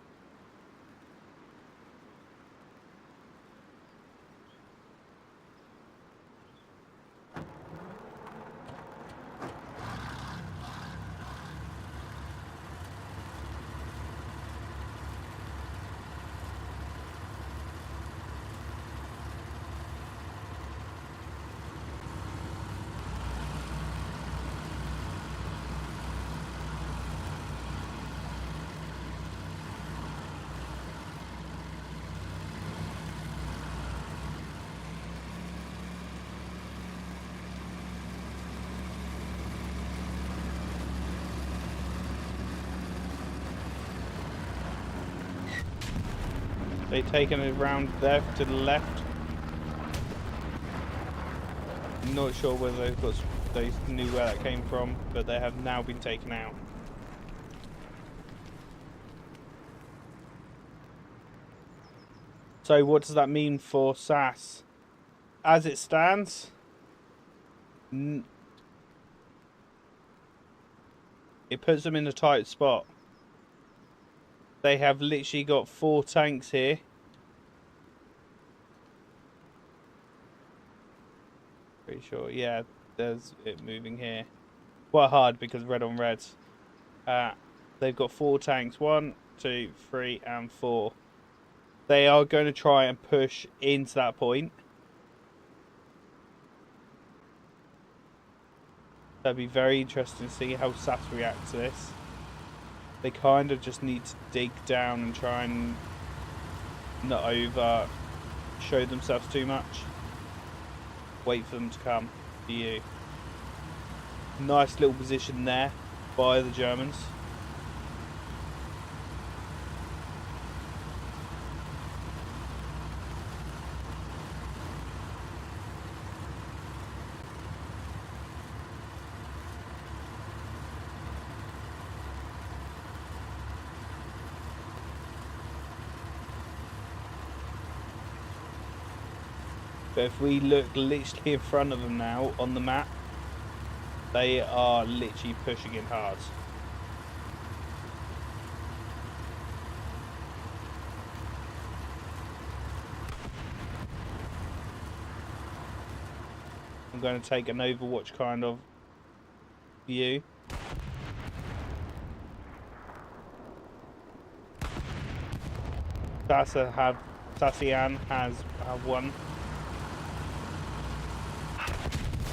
They've taken it round there to the left. Not sure whether they've got, they knew where that came from, but they have now been taken out. So what does that mean for SAS? As it stands, it puts them in a tight spot. They have literally got 4 tanks here. Pretty sure, yeah, there's it moving here. Quite hard because red on red. They've got 4 tanks, 1, 2, 3, and 4. They are going to try and push into that point. That'd be very interesting to see how SAS react to this. They kind of just need to dig down and try and not over show themselves too much. Wait for them to come to you. Nice little position there by the Germans. But if we look literally in front of them now on the map, they are literally pushing in hard. I'm going to take an Overwatch kind of view. Sassian has one.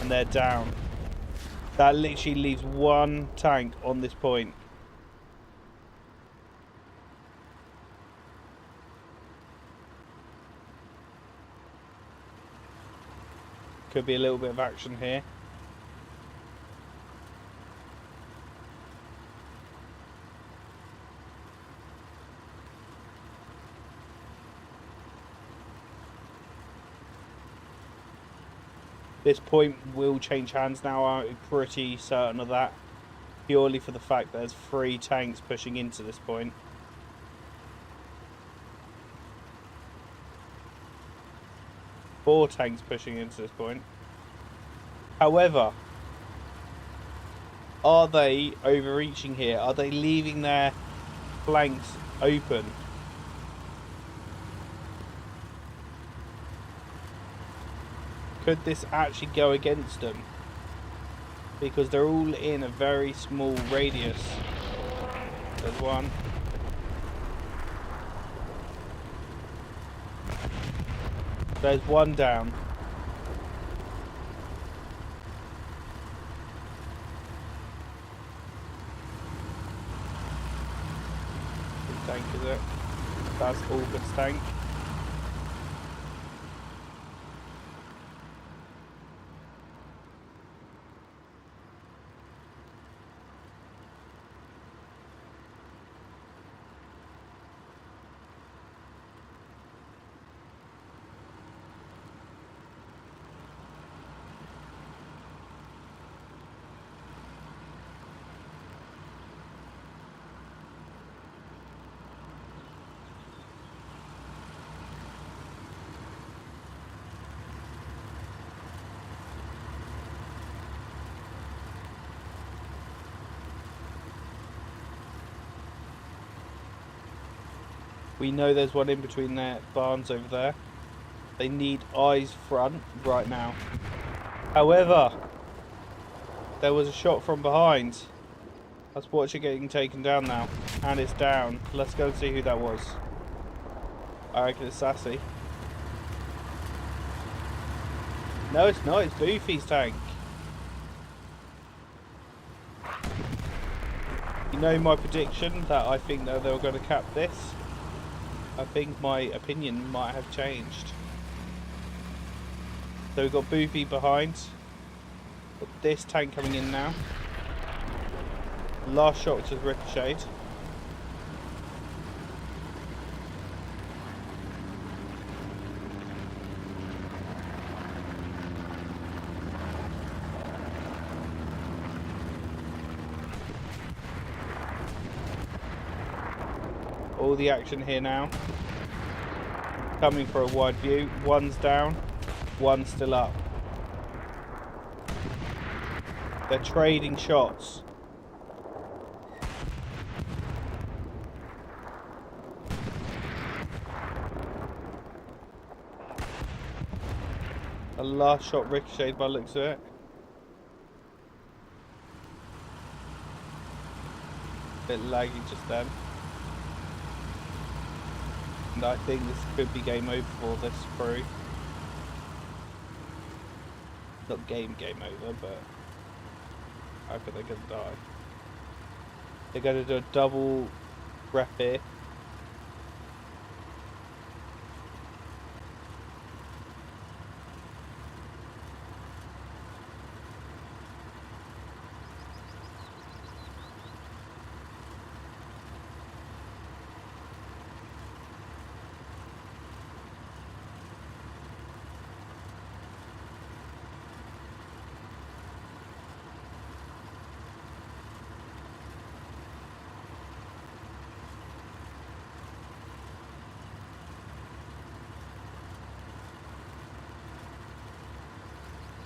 And they're down. That literally leaves 1 tank on this point. Could be a little bit of action here. This point will change hands now, I'm pretty certain of that. Purely for the fact that there's 3 tanks pushing into this point. Four tanks pushing into this point. However, are they overreaching here? Are they leaving their flanks open? Could this actually go against them? Because they're all in a very small radius. There's one. There's one down. Big tank, is it? That's August's tank. We know there's one in between their barns over there. They need eyes front right now. However, there was a shot from behind. Let's watch it getting taken down now. And it's down. Let's go and see who that was. I reckon it's Sassy. No, it's not. It's Boofy's tank. You know my prediction that I think that they were going to cap this? I think my opinion might have changed. So we've got Boofy behind. Got this tank coming in now. Last shot was ricocheted. all the action here now. Coming for a wide view. One's down, one's still up. They're trading shots. A last shot ricocheted by the looks of it. Bit laggy just then. And I think this could be game over for this crew. Not game over, but how could they gonna die? They're gonna do a double rep here.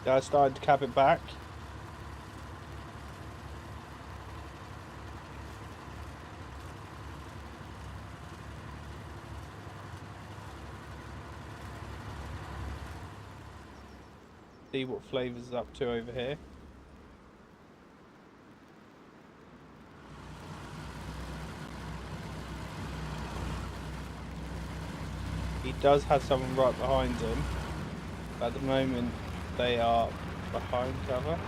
I started to cap it back. See what Flavor's up to over here. He does have someone right behind him. At the moment, they are behind cover.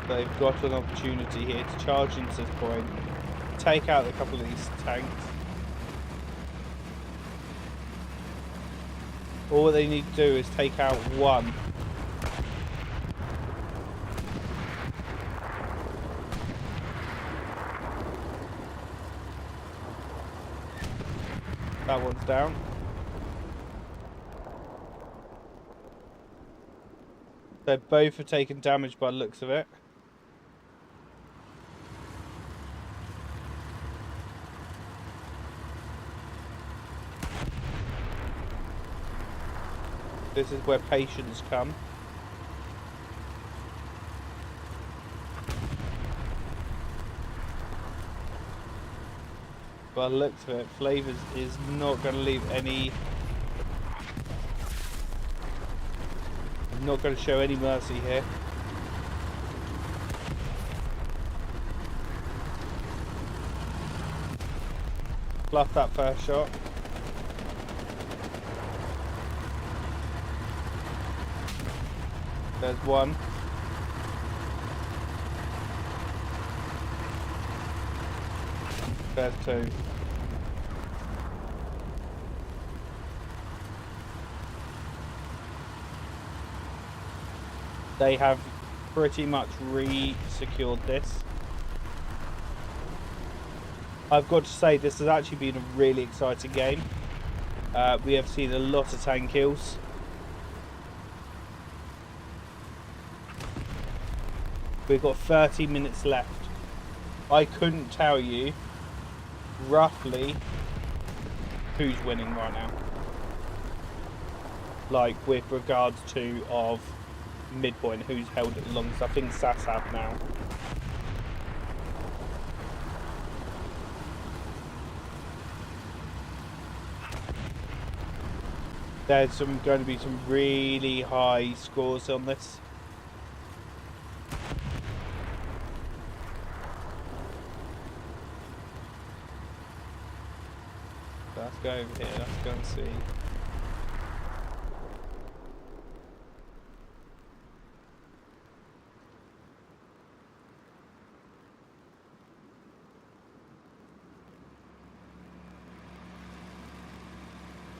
They've got an opportunity here to charge into this point, take out a couple of these tanks. All they need to do is take out one. That one's down. They both have taken damage by the looks of it. This is where patience come. By the looks of it, Flavors is not going to leave any... Not going to show any mercy here. Fluff that first shot. There's one. There's two. They have pretty much re-secured this. I've got to say, this has actually been a really exciting game. We have seen a lot of tank kills. We've got 30 minutes left. I couldn't tell you roughly who's winning right now. Like with regards to of midpoint, who's held it the longest. I think SAS have now. There's going to be some really high scores on this. Let's go over here, let's go and see.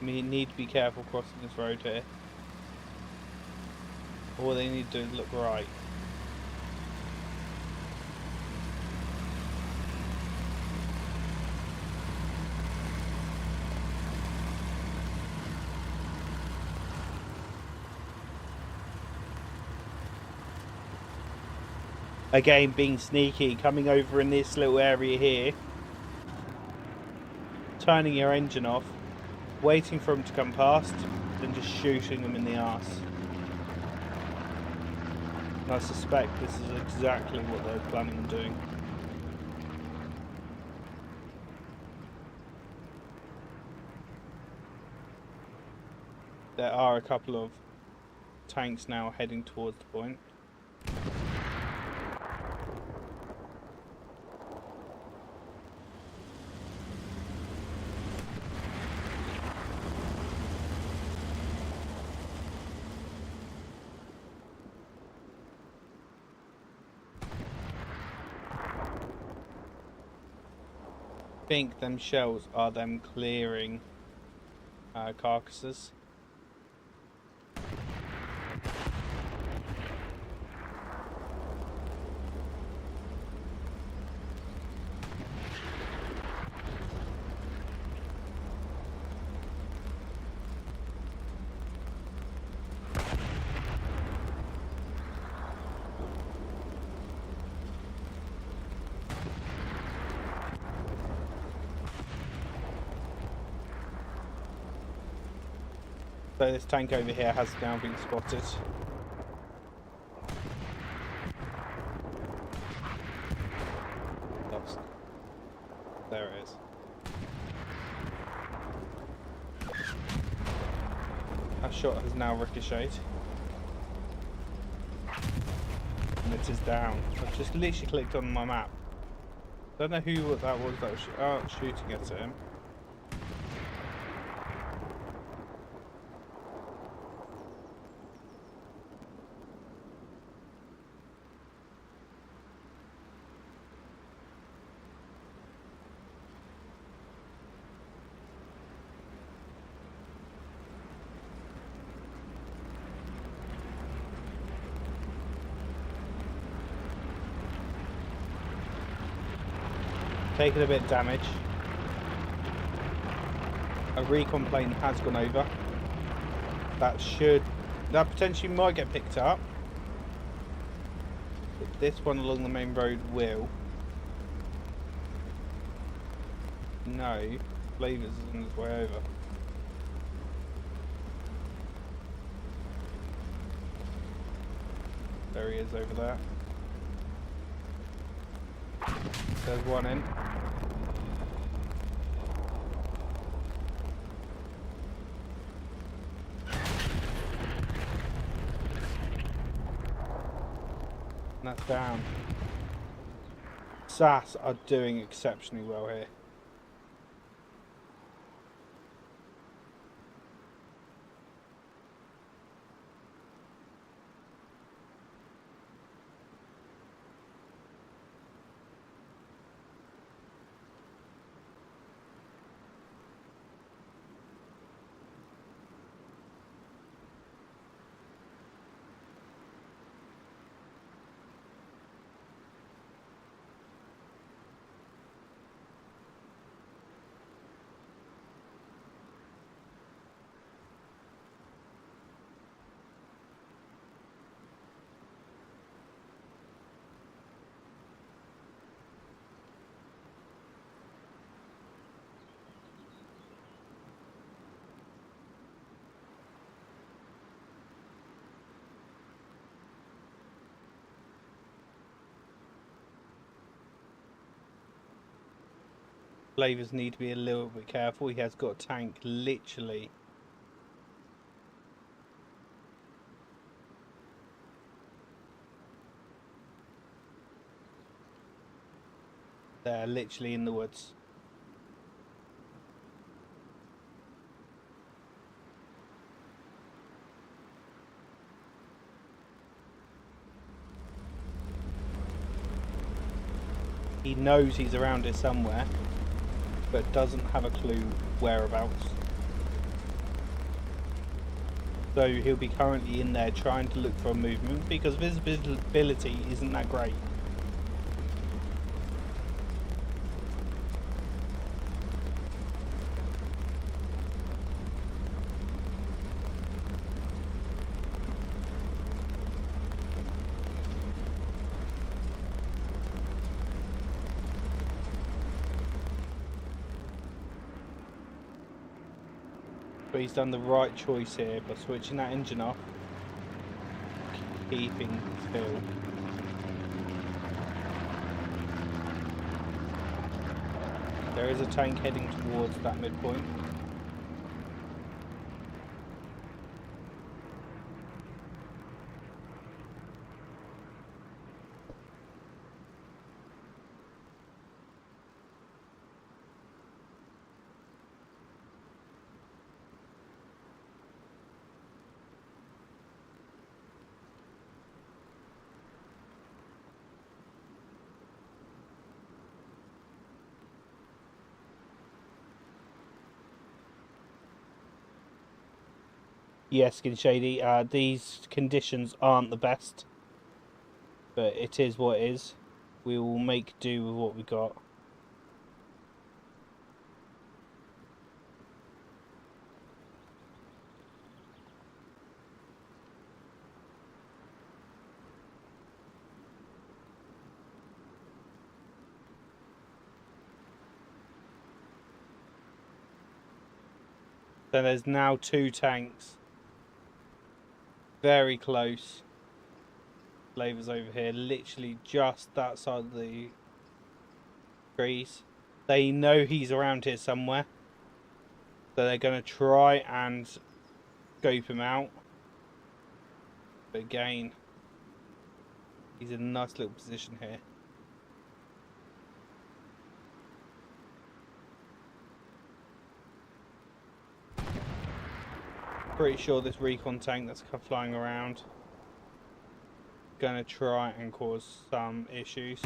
We need to be careful crossing this road here. All they need to do is look right. Again, being sneaky, coming over in this little area here. turning your engine off, waiting for them to come past, then just shooting them in the arse. And I suspect this is exactly what they're planning on doing. There are a couple of tanks now heading towards the point. I think them shells are them clearing carcasses. So this tank over here has now been spotted. Lost. There it is. That shot has now ricocheted. And it is down. I've just literally clicked on my map. Don't know who that was that was shooting at him. Taken a bit of damage. A recon plane has gone over. That potentially might get picked up. But this one along the main road will. No, Flavors is on his way over. There he is over there. There's one in. And that's down. SAS are doing exceptionally well here. Flavors need to be a little bit careful. He has got a tank literally there, literally in the woods. He knows he's around here somewhere, but doesn't have a clue whereabouts. So he'll be currently in there trying to look for a movement because visibility isn't that great. But he's done the right choice here by switching that engine off, keeping still. There is a tank heading towards that midpoint. Yes, Skin Shady, these conditions aren't the best, but it is what it is. We will make do with what we got. So there's now 2 tanks. Very close. Flavors over here, literally just that side of the trees. They know he's around here somewhere, so they're going to try and scope him out. But again, he's in a nice little position here. Pretty sure this recon tank that's flying around gonna try and cause some issues.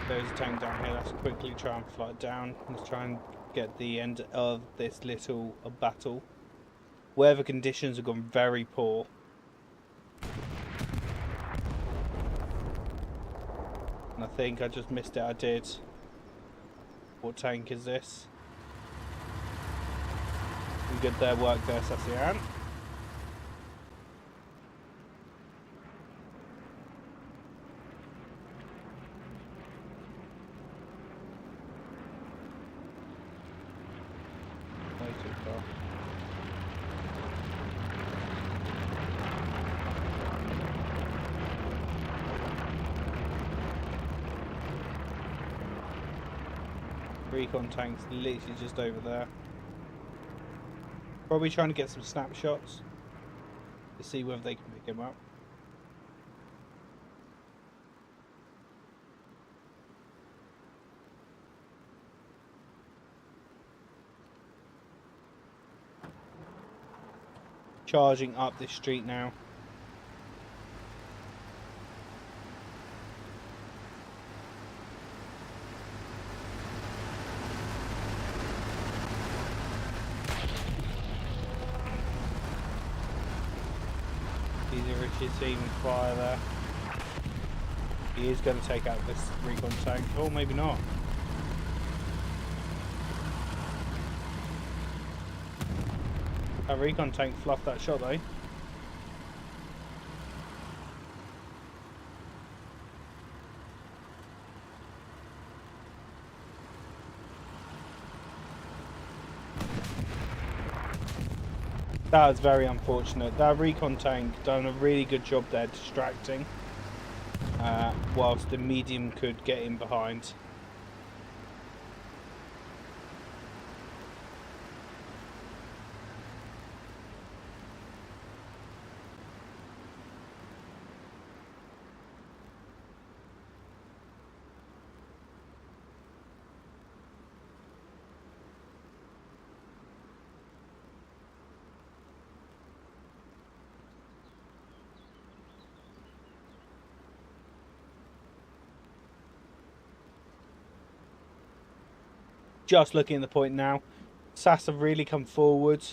There's a tank down here. Let's quickly try and fly it down. Let's try and get the end of this little battle. Weather conditions have gone very poor. And I think I just missed it. I did. What tank is this? We good there, work there, Sassian. Recon tanks literally just over there. Probably trying to get some snapshots to see whether they can pick him up. Charging up this street now. Receiving fire there. He is going to take out this recon tank. Oh, maybe not. That recon tank fluffed that shot though. That was very unfortunate. That recon tank done a really good job there distracting, whilst the medium could get in behind. Just looking at the point now, SAS have really come forward,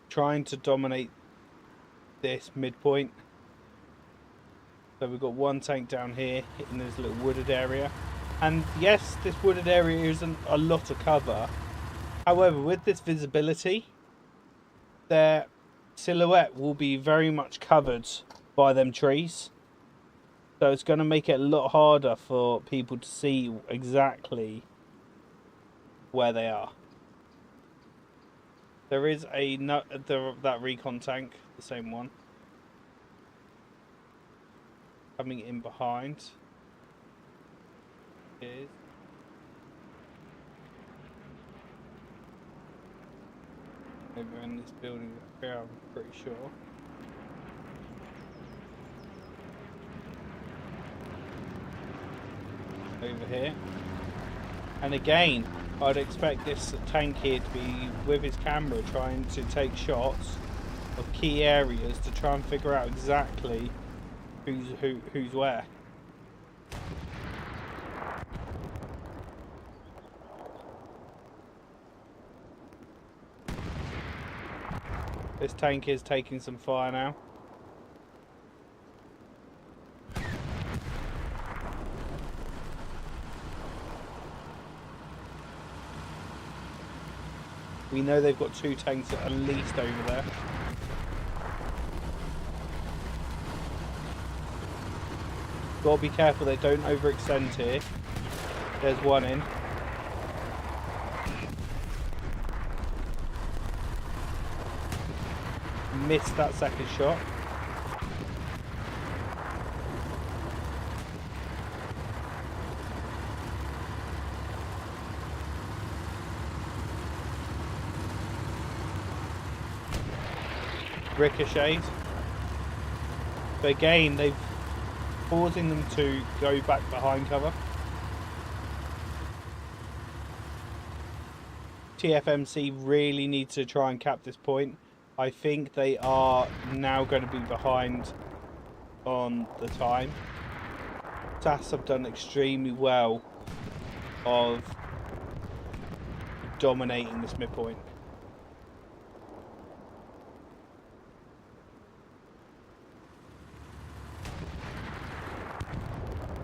trying to dominate this midpoint. So we've got one tank down here in this little wooded area, and yes, this wooded area isn't a lot of cover. However, with this visibility, their silhouette will be very much covered by them trees, so it's going to make it a lot harder for people to see exactly where they are. There is that recon tank, the same one, coming in behind. Is over in this building here, I'm pretty sure. Over here. And again, I'd expect this tank here to be with his camera trying to take shots of key areas to try and figure out exactly who's where. This tank is taking some fire now. We know they've got 2 tanks at least over there. Gotta be careful they don't overextend here. There's one in. Missed that second shot. Ricocheted. But again, they've forcing them to go back behind cover. TFMC really need to try and cap this point. I think they are now going to be behind on the time. SAS have done extremely well of dominating this midpoint.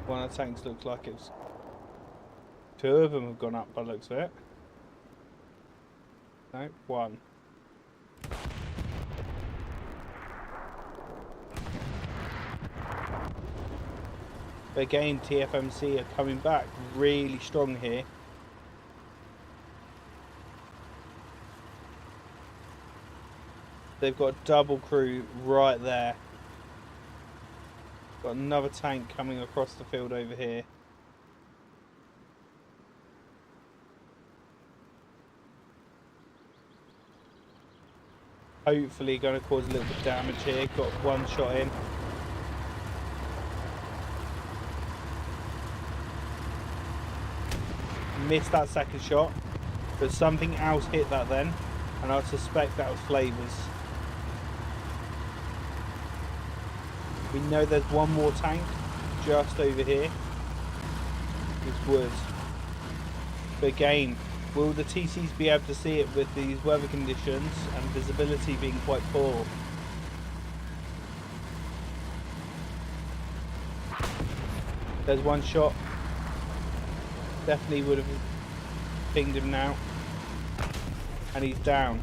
One of the tanks looks like it's... 2 of them have gone up by the looks of it. No, 1. But again, TFMC are coming back really strong here. They've got double crew right there. Got another tank coming across the field over here. Hopefully going to cause a little bit of damage here. Got 1 shot in. Missed that second shot, but something else hit that then, and I suspect that was flavors. We know there's 1 more tank just over here. It's wood. But again, will the TCs be able to see it with these weather conditions and visibility being quite poor? There's 1 shot. Definitely would have pinged him now. And he's down.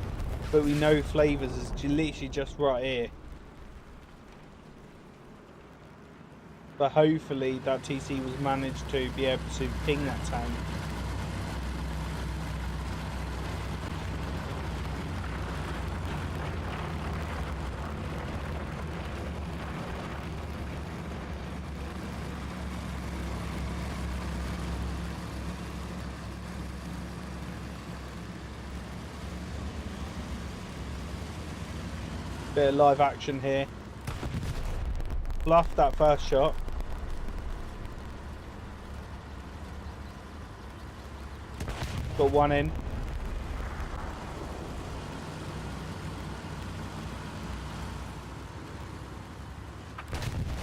But we know Flavors is literally just right here. But hopefully that TC was managed to be able to ping that tank. Bit of live action here. Bluffed that first shot. Got 1 in.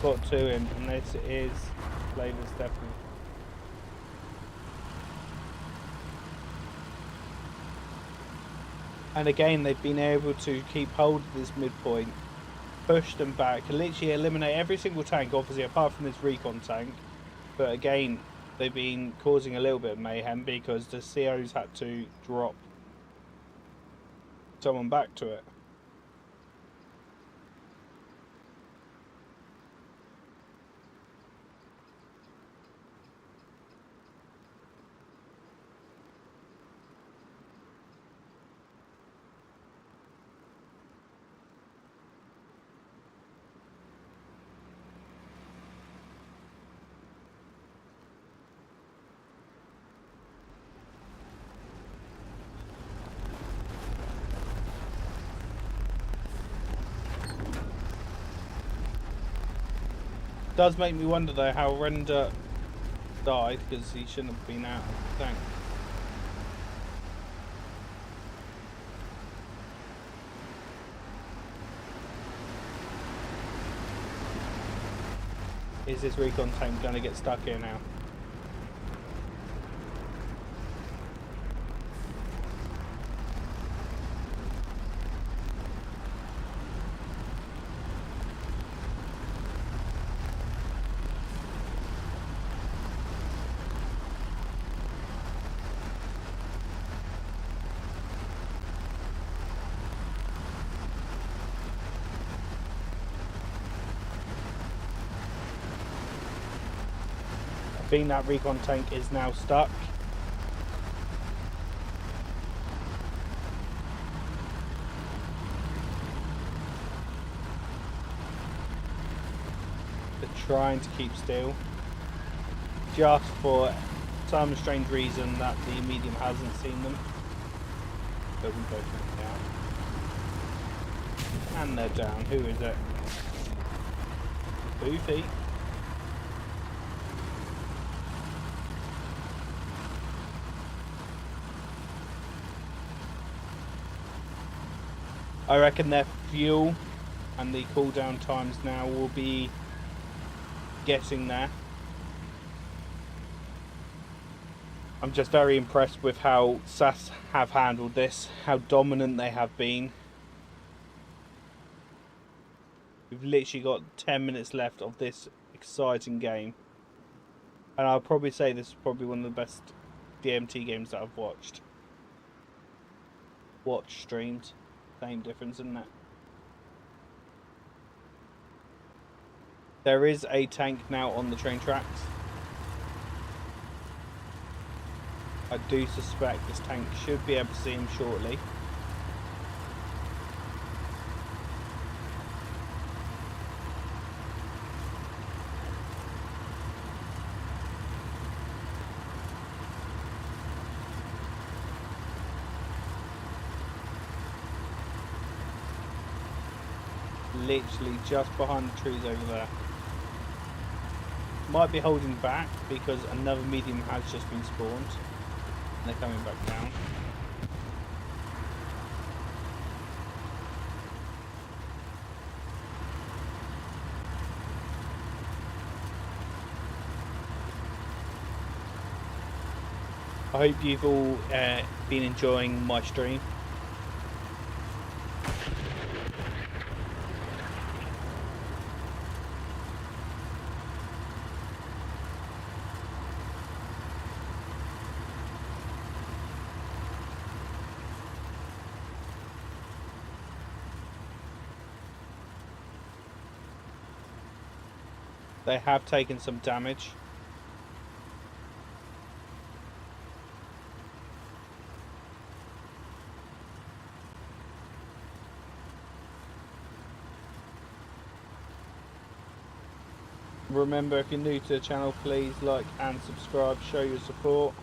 Got 2 in, and this is Flavors definitely. And again, they've been able to keep hold of this midpoint, push them back, literally eliminate every single tank, obviously, apart from this recon tank. But again, they've been causing a little bit of mayhem because the COs had to drop someone back to it. Does make me wonder though how Render died, because he shouldn't have been out of the tank. Is this recon tank going to get stuck here now? I think that recon tank is now stuck. They're trying to keep still, just for some strange reason that the medium hasn't seen them. So we both went down. And they're down. Who is it? Boofy. I reckon their fuel and the cooldown times now will be getting there. I'm just very impressed with how SAS have handled this, how dominant they have been. We've literally got 10 minutes left of this exciting game. And I'll probably say this is probably one of the best DMT games that I've watched. Streamed. Same difference, isn't it? There is a tank now on the train tracks. I do suspect this tank should be able to see him shortly. Literally just behind the trees over there. Might be holding back because another medium has just been spawned. And they're coming back down. I hope you've all been enjoying my stream. They have taken some damage. Remember, if you're new to the channel, please like and subscribe, show your support.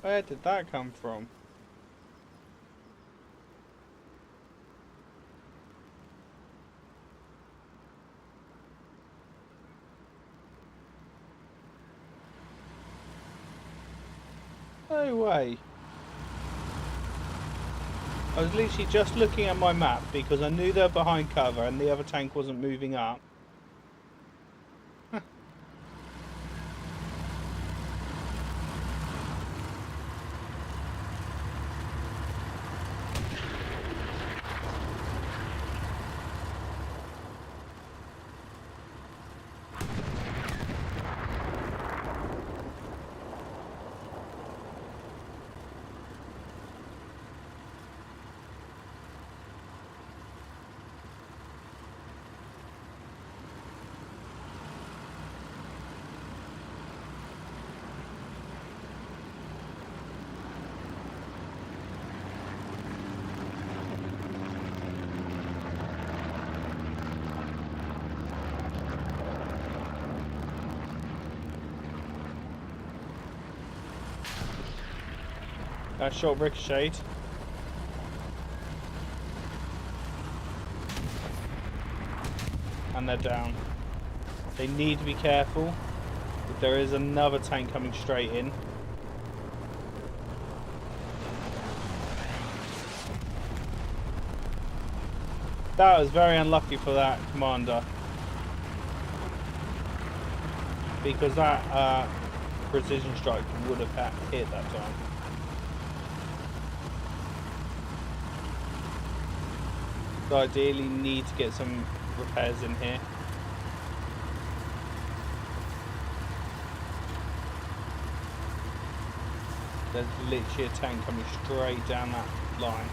Where did that come from? No way. I was literally just looking at my map because I knew they were behind cover and the other tank wasn't moving up. That shot ricocheted. And they're down. They need to be careful. There is another tank coming straight in. That was very unlucky for that commander. Because that precision strike would have hit that time. So ideally need to get some repairs in here. There's literally a tank coming straight down that line.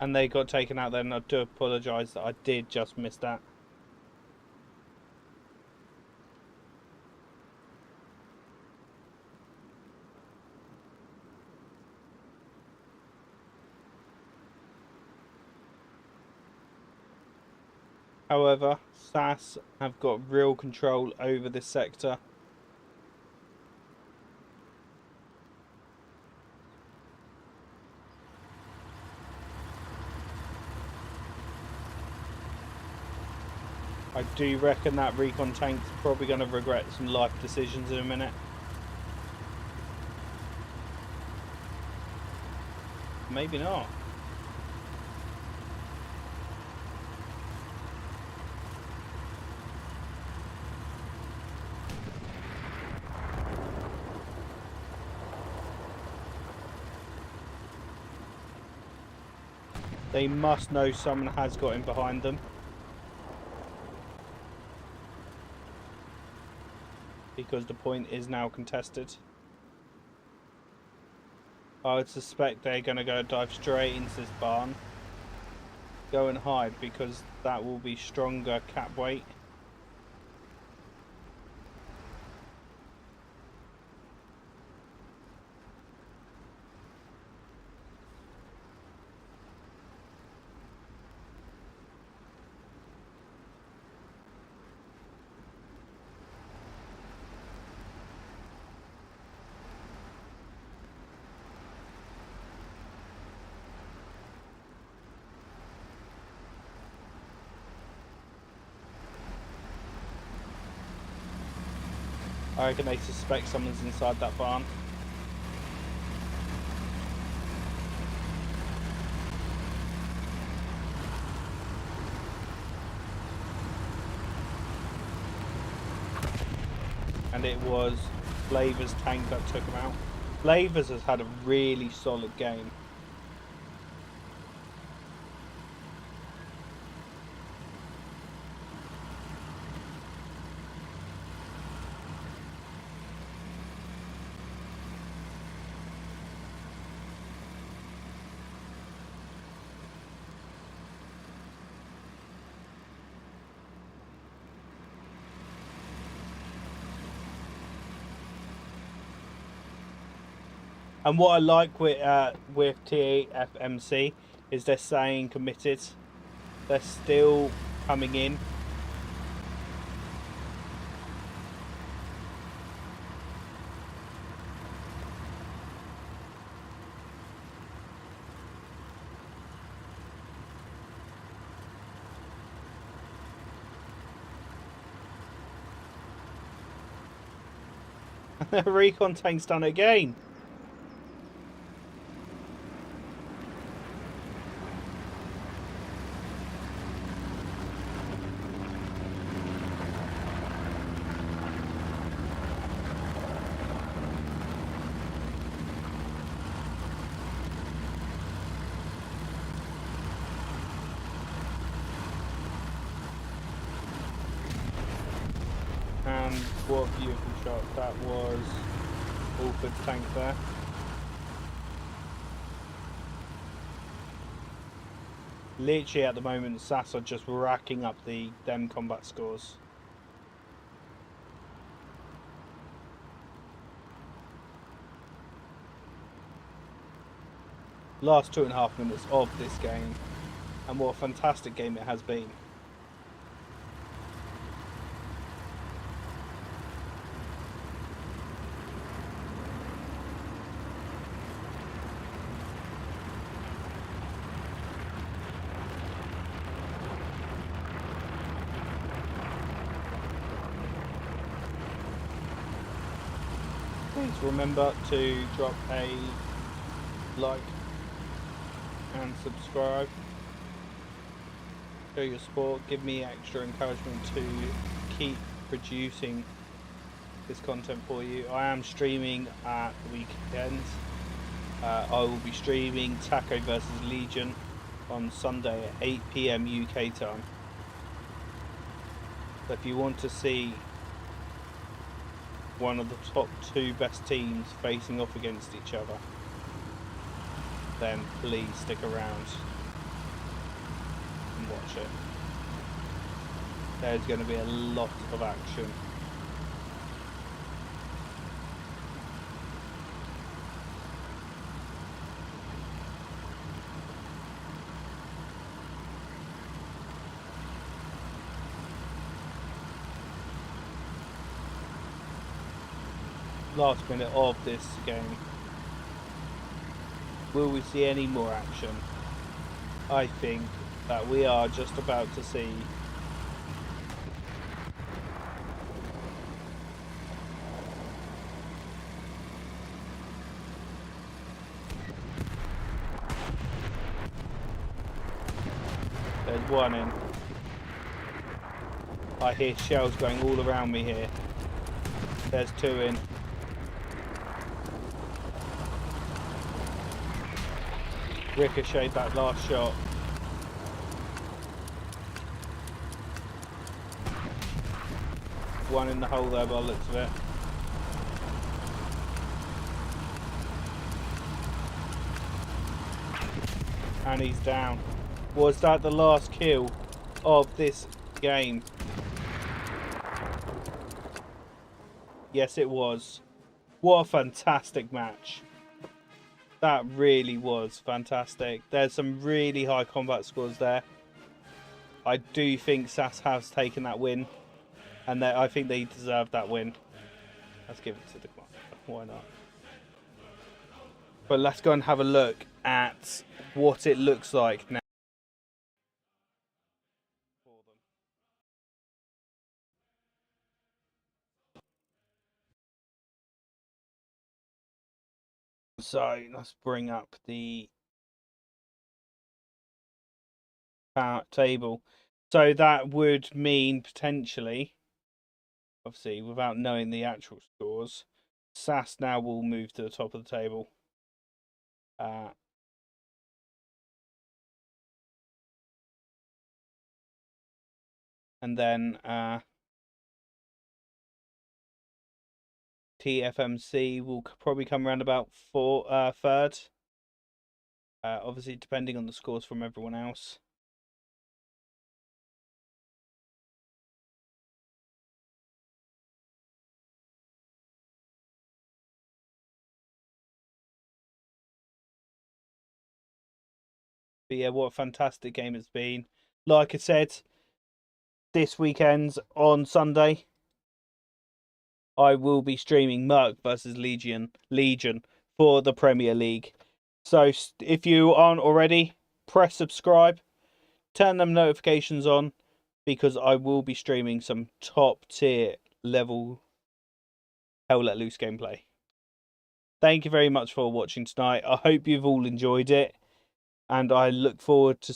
And they got taken out then. I do apologise that I did just miss that. However, SAS have got real control over this sector. I do reckon that recon tank's probably going to regret some life decisions in a minute. Maybe not. They must know someone has got in behind them. Because the point is now contested. I would suspect they're going to go dive straight into this barn. Go and hide because that will be stronger cap weight. I reckon they suspect someone's inside that barn. And it was Flavor's tank that took him out. Flavors has had a really solid game. And what I like with TFMC is they're staying committed. They're still coming in. The recon tank's done it again. What a beautiful shot that was. Alford's tank there. Literally at the moment, SAS are just racking up them combat scores. Last 2.5 minutes of this game, and what a fantastic game it has been. Please remember to drop a like and subscribe. Show your support, give me extra encouragement to keep producing this content for you. I am streaming at the weekends. I will be streaming Taco versus Legion on Sunday at 8 PM UK time. So if you want to see one of the top 2 best teams facing off against each other, then please stick around and watch it. There's going to be a lot of action. Last minute of this game. Will we see any more action? I think that we are just about to see there's one in. I hear shells going all around me here. There's 2 in. Ricocheted that last shot. One in the hole there by the looks of it. And he's down. Was that the last kill of this game? Yes, it was. What a fantastic match. That really was fantastic. There's some really high combat scores there. I do think SAS has taken that win, and I think they deserve that win. Let's give it to the commander. Why not? But let's go and have a look at what it looks like now. So let's bring up the table. So that would mean potentially, obviously without knowing the actual scores, SAS now will move to the top of the table. And then TFMC will probably come around about third. Obviously, depending on the scores from everyone else. But yeah, what a fantastic game it's been. Like I said, this weekend on Sunday, I will be streaming Merc versus Legion for the Premier League. So if you aren't already, press subscribe, turn them notifications on, because I will be streaming some top tier level Hell Let Loose gameplay. Thank you very much for watching tonight. I hope you've all enjoyed it, and I look forward to